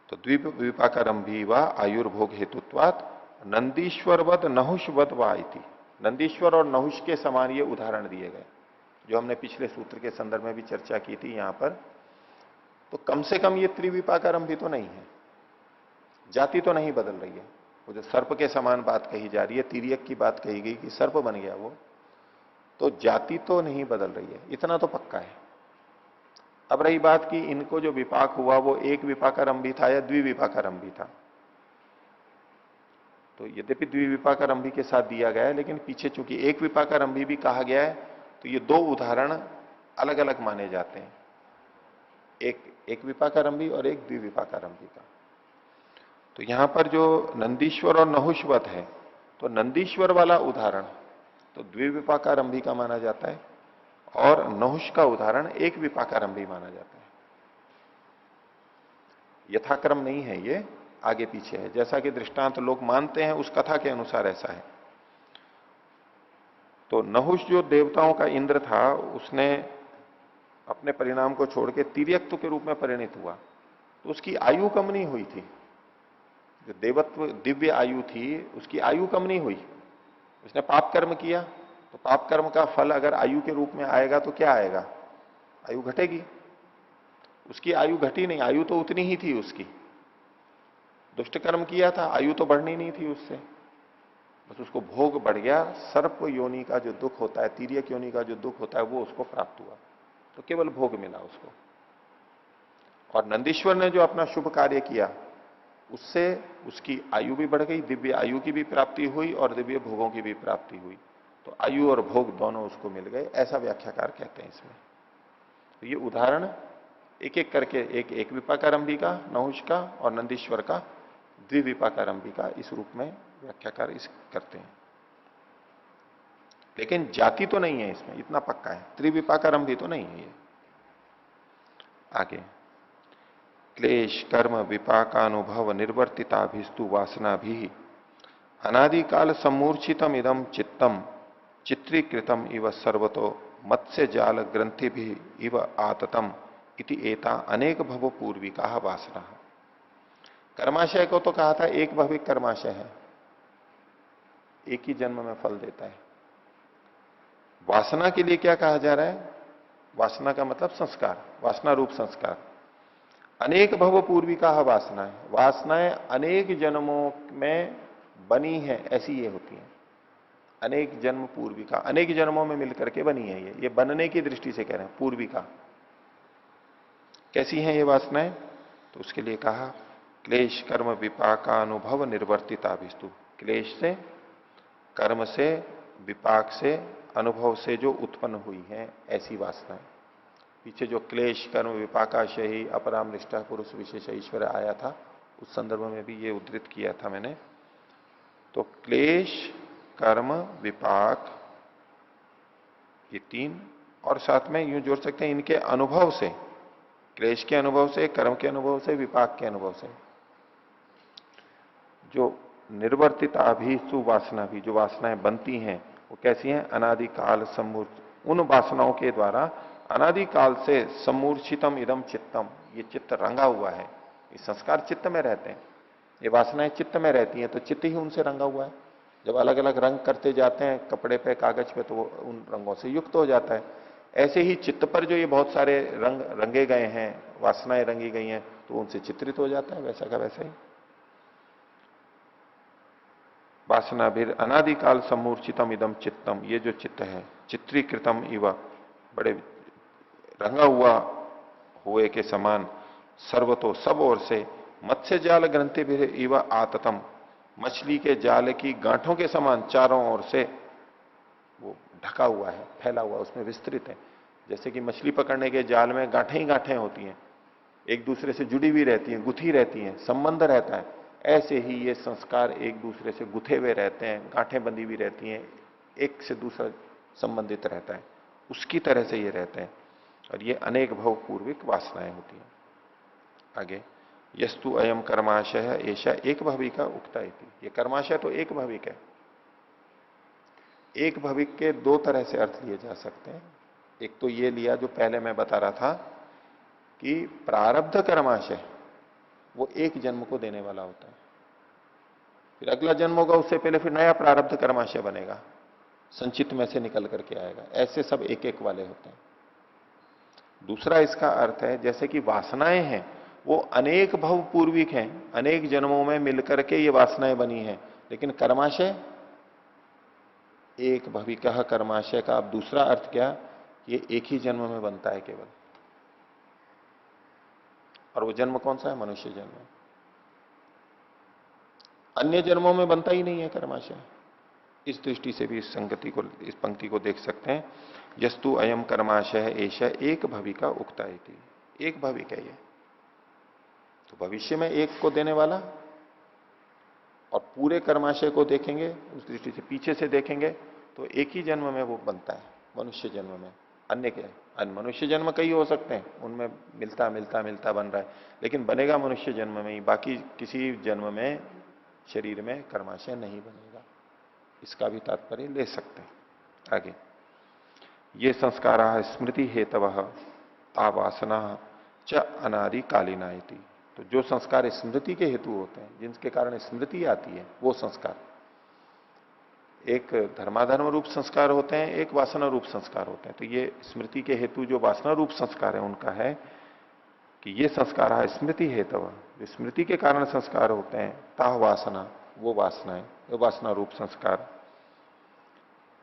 तो द्विविपाकारंभी व आयुर्भोग हेतुत्वात् नंदीश्वरवद नहुषवद वा इति, नंदीश्वर और नहुष के समान ये उदाहरण दिए गए, जो हमने पिछले सूत्र के संदर्भ में भी चर्चा की थी यहां पर। तो कम से कम ये त्रिविपाकारंभी तो नहीं है, जाति तो नहीं बदल रही है। वो जो सर्प के समान बात कही जा रही है, तिर्यक की बात कही गई कि सर्प बन गया वो, तो जाति तो नहीं बदल रही है, इतना तो पक्का है। अब रही बात कि इनको जो विपाक हुआ वो एक विपाकारंभी था या द्विविपाकारंभी था। तो यद्यपि द्विविपाकारंभी के साथ दिया गया है, लेकिन पीछे चूंकि एक विपाकारंभी भी कहा गया है, तो ये दो उदाहरण अलग अलग माने जाते हैं, एक विपाकारंभी और एक द्विविपाकारंभी का। तो यहां पर जो नंदीश्वर और नहुषवत है, तो नंदीश्वर वाला उदाहरण तो द्विविपाकारंभी का माना जाता है, और नहुष का उदाहरण एक विपाकारंभी माना जाता है। यथाक्रम नहीं है, ये आगे पीछे है, जैसा कि दृष्टांत लोग मानते हैं उस कथा के अनुसार ऐसा है। तो नहुष जो देवताओं का इंद्र था, उसने अपने परिणाम को छोड़ के तिर्यक्तु के रूप में परिणित हुआ, तो उसकी आयु कम नहीं हुई थी। जो देवत्व दिव्य आयु थी, उसकी आयु कम नहीं हुई। उसने पाप कर्म किया, तो पाप कर्म का फल अगर आयु के रूप में आएगा तो क्या आएगा? आयु घटेगी। उसकी आयु घटी नहीं, आयु तो उतनी ही थी उसकी। दुष्ट कर्म किया था, आयु तो बढ़नी नहीं थी उससे, बस उसको भोग बढ़ गया। सर्प योनि का जो दुख होता है, तिर्यक योनि का जो दुख होता है, वो उसको प्राप्त हुआ, तो केवल भोग मिला उसको। और नंदीश्वर ने जो अपना शुभ कार्य किया, उससे उसकी आयु भी बढ़ गई, दिव्य आयु की भी प्राप्ति हुई और दिव्य भोगों की भी प्राप्ति हुई। तो आयु और भोग दोनों उसको मिल गए, ऐसा व्याख्याकार कहते हैं इसमें। तो ये उदाहरण एक एक करके, एक एक विपाकारंभी का, नहुष का और नंदीश्वर का द्विविपाकारंभी का, इस रूप में व्याख्याकार इस करते हैं। लेकिन जाति तो नहीं है इसमें, इतना पक्का है, त्रिविपाकारंभी तो नहीं है ये। आगे, क्लेश कर्म विपाकानुभव निर्वर्तिताभिस्तु वासना भी अनादिकाल सम्मूर्छितम इदम चित्तम चित्रीकृतम इव सर्वतो मत्स्य जाल ग्रंथि भी इव आततम इति एता अनेक भव पूर्विका वासना। कर्माशय को तो कहा था एक भविक कर्माशय है, एक ही जन्म में फल देता है। वासना के लिए क्या कहा जा रहा है? वासना का मतलब संस्कार, वासना रूप संस्कार। अनेक भव पूर्विका वासनाएं, वासनाएं अनेक जन्मों में बनी है, ऐसी ये होती हैं। अनेक जन्म पूर्विका, अनेक जन्मों में मिलकर के बनी है ये बनने की दृष्टि से कह रहे हैं पूर्विका। कैसी हैं ये वासनाएं? तो उसके लिए कहा क्लेश कर्म विपाका अनुभव निर्वर्तिताभिस्तु। क्लेश से, कर्म से, विपाक से, अनुभव से जो उत्पन्न हुई है ऐसी वासनाएं। पीछे जो क्लेश कर्म विपाकाशय ही अपराम निष्ठा पुरुष विशेष ऐश्वर्य आया था, उस संदर्भ में भी ये उद्धृत किया था मैंने। तो क्लेश कर्म विपाक, ये तीन, और साथ में यूं जोड़ सकते हैं इनके अनुभव से, क्लेश के अनुभव से, कर्म के अनुभव से, विपाक के अनुभव से, जो निर्वर्तित अभिसु वासना भी, जो वासनाएं बनती हैं वो कैसी हैं? अनादिकाल सम्मूर्त, उन वासनाओं के द्वारा अनादिकाल से सम्मूर्छितम इदम चित्तम, ये चित्त रंगा हुआ है। ये संस्कार चित्त में रहते हैं, ये वासनाएं चित्त में रहती हैं, तो चित्त ही उनसे रंगा हुआ है। जब अलग अलग रंग करते जाते हैं कपड़े पे, कागज पे, तो वो उन रंगों से युक्त हो जाता है। ऐसे ही चित्त पर जो ये बहुत सारे रंग रंगे गए हैं, वासनाएं रंगी गई हैं, तो उनसे चित्रित हो जाता है वैसा का वैसा ही। वासना भी अनादिकाल सम्मूर्छितम इदम चित्तम, ये जो चित्त है चित्रीकृतम इव, बड़े रंगा हुआ हुए के समान, सर्वतो सब ओर से, मत्स्य जाल ग्रंथि भी इव आततम, मछली के जाल की गांठों के समान चारों ओर से वो ढका हुआ है, फैला हुआ, उसमें विस्तृत है। जैसे कि मछली पकड़ने के जाल में गांठें ही गांठें होती हैं, एक दूसरे से जुड़ी हुई रहती हैं, गुथी रहती हैं, संबंध रहता है, ऐसे ही ये संस्कार एक दूसरे से गुथे हुए रहते हैं, गांठें बंधी हुई रहती हैं, एक से दूसरा संबंधित रहता है, उसकी तरह से ये रहते हैं। और ये अनेक भव पूर्विक वासनाएं होती हैं। आगे, यस्तु अयम कर्माशय ऐसा एक भविका उक्ता इति, ये कर्माशय तो एक भविक है। एक भविक के दो तरह से अर्थ लिए जा सकते हैं। एक तो ये लिया जो पहले मैं बता रहा था कि प्रारब्ध कर्माशय वो एक जन्म को देने वाला होता है, फिर अगला जन्म होगा, उससे पहले फिर नया प्रारब्ध कर्माशय बनेगा, संचित में से निकल करके आएगा। ऐसे सब एक एक वाले होते हैं। दूसरा इसका अर्थ है जैसे कि वासनाएं हैं वो अनेक भव पूर्विक हैं, अनेक जन्मों में मिलकर के ये वासनाएं बनी हैं, लेकिन कर्माशय एक भविका कर्माशय का अब दूसरा अर्थ क्या? ये एक ही जन्म में बनता है केवल। और वो जन्म कौन सा है? मनुष्य जन्म। अन्य जन्मों में बनता ही नहीं है कर्माशय। इस दृष्टि से भी इस संगति को, इस पंक्ति को देख सकते हैं। यस्तु अयम कर्माशय ऐसा एक भविका उक्ता इति, एक भविक है ये, तो भविष्य में एक को देने वाला। और पूरे कर्माशय को देखेंगे उस दृष्टि से, पीछे से देखेंगे तो एक ही जन्म में वो बनता है, मनुष्य जन्म में। अन्य के अन्य मनुष्य जन्म कई हो सकते हैं, उनमें मिलता मिलता मिलता बन रहा है, लेकिन बनेगा मनुष्य जन्म में ही, बाकी किसी जन्म में शरीर में कर्माशय नहीं बनेगा। इसका भी तात्पर्य ले सकते हैं। आगे, ये संस्कार स्मृति हेतव आवासना च अनादि कालीना इति। तो जो संस्कार स्मृति के हेतु होते हैं, जिनके कारण स्मृति आती है, वो संस्कार एक धर्माधर्म रूप संस्कार होते हैं, एक वासना रूप संस्कार होते हैं। तो ये स्मृति के हेतु जो वासना रूप संस्कार है उनका है कि ये संस्कार स्मृति हेतव, जो स्मृति के कारण संस्कार होते हैं, ताह वासना, वो वासनाएं, वो वासना रूप संस्कार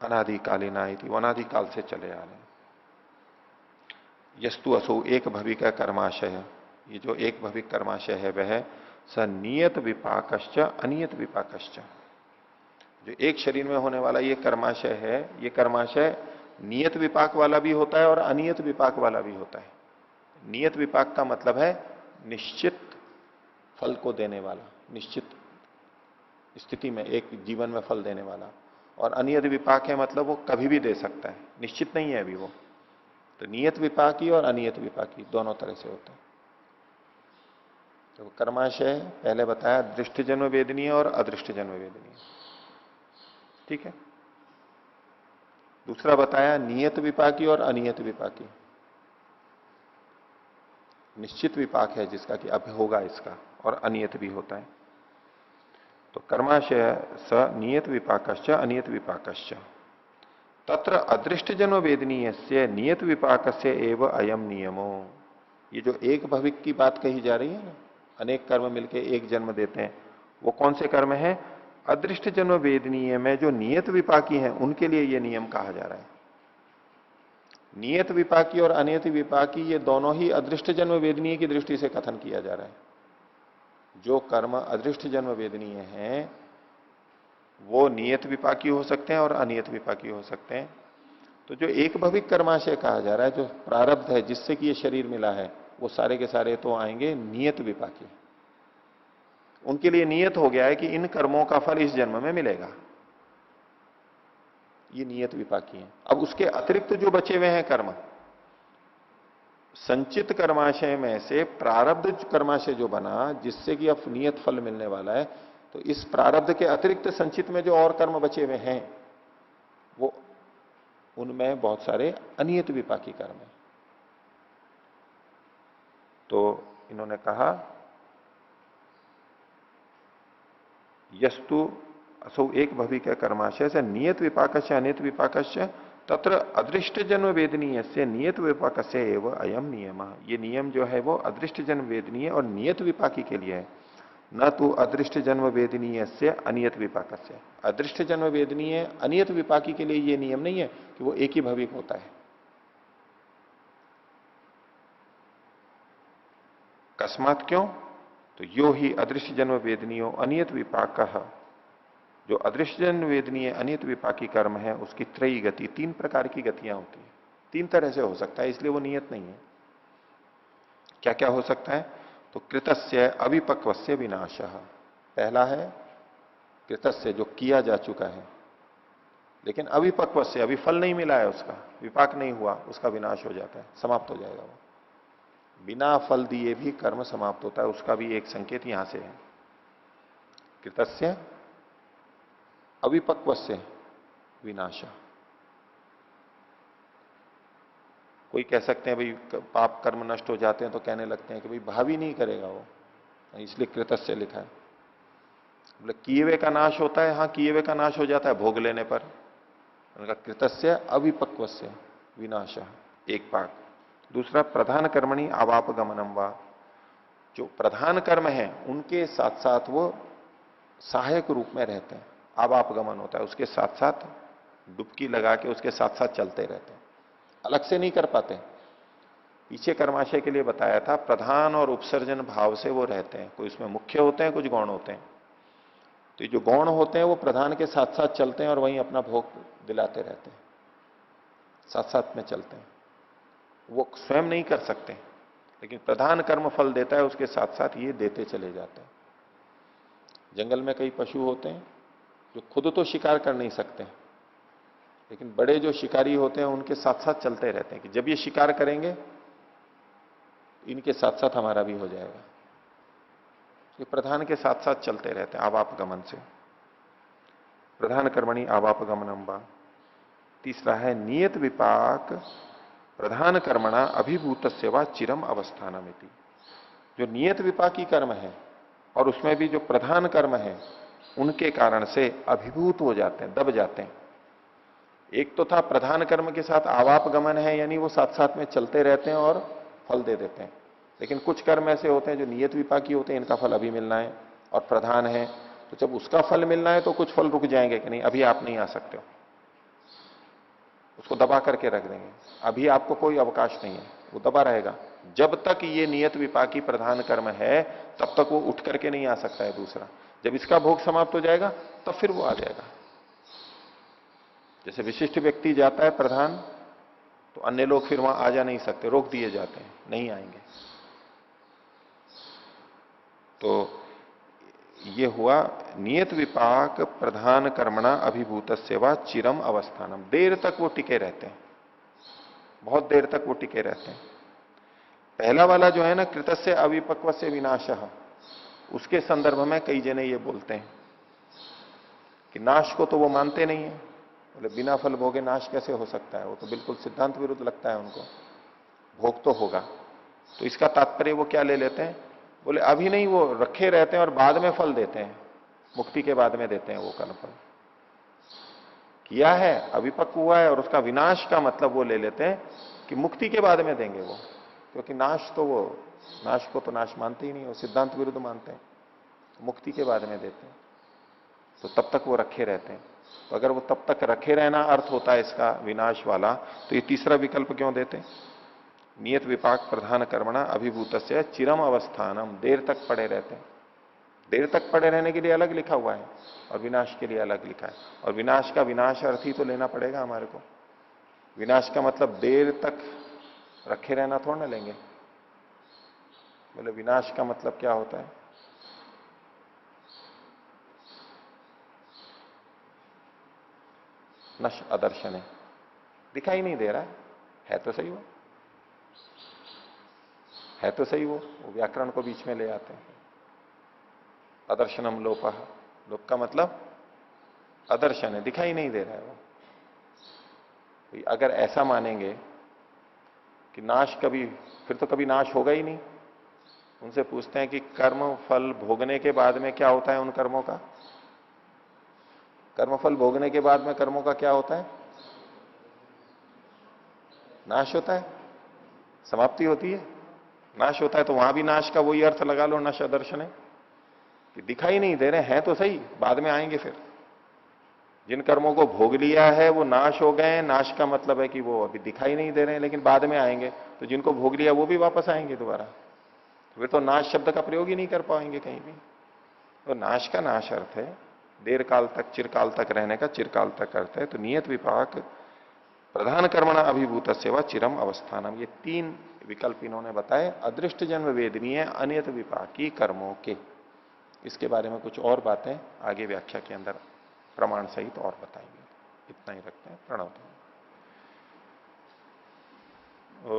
अनादिकालीना इति, वो अनादिकाल से चले आ रहे हैं। यस्तु असो एक भविक कर्माशय, ये जो एक भविक कर्माशय है वह स नियत विपाकश्च अनियत विपाकश्च, जो एक शरीर में होने वाला ये कर्माशय है, ये कर्माशय नियत विपाक वाला भी होता है और अनियत विपाक वाला भी होता है। नियत विपाक का मतलब है निश्चित फल को देने वाला, निश्चित स्थिति में एक जीवन में फल देने वाला, और अनियत विपाक है मतलब वो कभी भी दे सकता है, निश्चित नहीं है अभी वो। तो नियत विपाकी और अनियत विपाकी दोनों तरह से होता है। तो कर्माशय पहले बताया दृष्ट जन्म वेदनीय और अदृष्ट जन्म वेदनीय, ठीक है। दूसरा बताया नियत विपाकी और अनियत विपाकी, निश्चित विपाक है जिसका कि अब होगा इसका, और अनियत भी होता है। तो कर्माशय स नियत विपाकश्च अनियत विपाकश्च तत्र अदृष्ट जन्म वेदनीय से नियत विपाक से एवं अयम नियमो। ये जो एक भविक की बात कही जा रही है ना, अनेक कर्म मिलके एक जन्म देते हैं, वो कौन से कर्म है? अदृष्ट जन्म वेदनीय में जो नियत विपाकी हैं उनके लिए ये नियम कहा जा रहा है। नियत विपाकी और अनियत विपाकी ये दोनों ही अदृष्ट जन्म वेदनीय की दृष्टि से कथन किया जा रहा है। जो कर्म अदृष्ट जन्म वेदनीय हैं वो नियत विपाकी हो सकते हैं और अनियत विपाकी हो सकते हैं। तो जो एक भविक कर्माशय कहा जा रहा है, जो प्रारब्ध है जिससे कि ये शरीर मिला है, वो सारे के सारे तो आएंगे नियत विपाकी। उनके लिए नियत हो गया है कि इन कर्मों का फल इस जन्म में मिलेगा, ये नियत विपाकी है। अब उसके अतिरिक्त जो बचे हुए हैं कर्म, संचित कर्माशय में से प्रारब्ध कर्माशय जो बना जिससे कि अब नियत फल मिलने वाला है, तो इस प्रारब्ध के अतिरिक्त संचित में जो और कर्म बचे हुए हैं वो उनमें बहुत सारे अनियत विपाकी कर्म है। तो इन्होंने कहा यस्तु असौ एक भविक कर्माशय से नियत विपाकस्य अनियत विपाकस्य तत्र अदृष्ट जन्म वेदनीय से नियत विपाक से एवं अयम नियम। ये नियम जो है वो अदृष्ट जन्म वेदनीय और नियत विपाकी के लिए है, न तो अदृष्ट जन्म वेदनीय से अनियत विपाक से। अदृष्ट जन्म वेदनीय अनियत विपाकी के लिए ये नियम नहीं है कि वो एक ही भविक होता है। अकस्मात क्यों? तो यो ही अदृश्य जन्म वेदनीयो अनियत विपाक, जो अदृश्य जन्म वेदनीय अनियत विपाकी कर्म है उसकी त्रयी गति, तीन प्रकार की गतियां होती है, तीन तरह से हो सकता है, इसलिए वो नियत नहीं है। क्या क्या हो सकता है? तो कृतस्य अविपक्वस्य विनाश, पहला है कृतस्य जो किया जा चुका है लेकिन अविपक्व से अभी फल नहीं मिला है, उसका विपाक नहीं हुआ, उसका विनाश हो जाता है, समाप्त हो जाएगा वो। बिना फल दिए भी कर्म समाप्त होता है, उसका भी एक संकेत यहां से है। कृतस्य अविपक्व से विनाश। कोई कह सकते हैं भाई पाप कर्म नष्ट हो जाते हैं तो कहने लगते हैं कि भाई भावी नहीं करेगा वो, इसलिए कृतस्य लिखा है। बोले किए हुए का नाश होता है, हाँ किए हुए का नाश हो जाता है भोग लेने पर। उनका कृतस्य अविपक्व से विनाश, एक पाक। दूसरा प्रधान कर्मणि आवाप गमनम वा, जो प्रधान कर्म है उनके साथ साथ वो सहायक रूप में रहते हैं। आवाप गमन होता है, उसके साथ साथ डुबकी लगा के उसके साथ साथ चलते रहते हैं, अलग से नहीं कर पाते। पीछे कर्माशय के लिए बताया था प्रधान और उपसर्जन भाव से वो रहते हैं, कोई उसमें मुख्य होते हैं, कुछ गौण होते हैं। तो जो गौण होते हैं वो प्रधान के साथ साथ चलते हैं और वहीं अपना भोग दिलाते रहते हैं, साथ साथ में चलते हैं। वो स्वयं नहीं कर सकते, लेकिन प्रधान कर्म फल देता है, उसके साथ साथ ये देते चले जाते हैं। जंगल में कई पशु होते हैं जो खुद तो शिकार कर नहीं सकते, लेकिन बड़े जो शिकारी होते हैं उनके साथ साथ चलते रहते हैं कि जब ये शिकार करेंगे इनके साथ साथ हमारा भी हो जाएगा। ये प्रधान के साथ साथ चलते रहते हैं आवापगमन से। प्रधान कर्मणि आवापगमनम वा। तीसरा है नियत विपाक प्रधान कर्मणा अभिभूत सेवा चिरम अवस्थानमिति। जो नियत विपाकी कर्म है और उसमें भी जो प्रधान कर्म है उनके कारण से अभिभूत हो जाते हैं, दब जाते हैं। एक तो था प्रधान कर्म के साथ आवापगमन है, यानी वो साथ साथ में चलते रहते हैं और फल दे देते हैं। लेकिन कुछ कर्म ऐसे होते हैं जो नियत विपाकी होते हैं, इनका फल अभी मिलना है और प्रधान है, तो जब उसका फल मिलना है तो कुछ फल रुक जाएंगे कि नहीं अभी आप नहीं आ सकते हो, उसको दबा करके रख देंगे, अभी आपको कोई अवकाश नहीं है, वो दबा रहेगा। जब तक ये नियत विपाकी प्रधान कर्म है तब तक वो उठ करके नहीं आ सकता है दूसरा। जब इसका भोग समाप्त हो जाएगा तब फिर वो आ जाएगा। जैसे विशिष्ट व्यक्ति जाता है प्रधान, तो अन्य लोग फिर वहां आ जा नहीं सकते, रोक दिए जाते हैं, नहीं आएंगे। तो ये हुआ नियत विपाक प्रधान कर्मणा अभिभूत सेवा चिरम अवस्थानम। देर तक वो टिके रहते हैं, बहुत देर तक वो टिके रहते हैं। पहला वाला जो है ना कृतस्य अविपक्व से विनाशः, उसके संदर्भ में कई जने ये बोलते हैं कि नाश को तो वो मानते नहीं है। बोले बिना फल भोगे नाश कैसे हो सकता है, वो तो बिल्कुल सिद्धांत विरुद्ध लगता है उनको, भोग तो होगा। तो इसका तात्पर्य वो क्या ले लेते हैं, बोले अभी नहीं, वो रखे रहते हैं और बाद में फल देते हैं, मुक्ति के बाद में देते हैं वो कर्म फल। किया है, अविपक्व हुआ है और उसका विनाश का मतलब वो ले लेते हैं कि मुक्ति के बाद में देंगे वो, क्योंकि नाश को तो नाश मानते ही नहीं, वो सिद्धांत विरुद्ध मानते हैं, मुक्ति के बाद में देते हैं। तो तब तक वो रखे रहते हैं। तो अगर वो तब तक रखे रहना अर्थ होता है इसका विनाश वाला, तो ये तीसरा विकल्प क्यों देते हैं? नियत विपाक प्रधान कर्मणा अभिभूत से चिरम अवस्थानम, देर तक पड़े रहते हैं। देर तक पड़े रहने के लिए अलग लिखा हुआ है और विनाश के लिए अलग लिखा है। और विनाश का विनाश अर्थ ही तो लेना पड़ेगा हमारे को। विनाश का मतलब देर तक रखे रहना थोड़ा ना लेंगे। बोले विनाश का मतलब क्या होता है? नश अदर्शन है, दिखाई नहीं दे रहा है तो सही वो, है तो सही वो व्याकरण को बीच में ले आते हैं। अदर्शनम लोपः, लोप का मतलब अदर्शन है, दिखाई नहीं दे रहा है वो। तो अगर ऐसा मानेंगे कि नाश कभी, फिर तो कभी नाश होगा ही नहीं। उनसे पूछते हैं कि कर्म फल भोगने के बाद में क्या होता है उन कर्मों का? कर्म फल भोगने के बाद में कर्मों का क्या होता है? नाश होता है, समाप्ति होती है, नाश होता है। तो वहां भी नाश का वही अर्थ लगा लो, नश दर्शन है कि दिखाई नहीं दे रहे हैं तो सही, बाद में आएंगे। फिर जिन कर्मों को भोग लिया है वो नाश हो गए। नाश का मतलब है कि वो अभी दिखाई नहीं दे रहे हैं लेकिन बाद में आएंगे। तो जिनको भोग लिया वो भी वापस आएंगे दोबारा, फिर तो नाश शब्द का प्रयोग ही नहीं कर पाएंगे कहीं भी। तो नाश का नाश अर्थ है देर काल तक, चिरकाल तक रहने का चिरकाल तक अर्थ है। तो नियत विपाक प्रधान कर्मणा अभिभूत सेवा चिरम अवस्थानम, ये तीन विकल्प इन्होंने बताए अदृष्ट जन्म वेदनीय अनियत विपाकी कर्मों के। इसके बारे में कुछ और बातें आगे व्याख्या के अंदर प्रमाण सहित और बताएंगे। इतना ही रखते हैं। प्रणव। ओ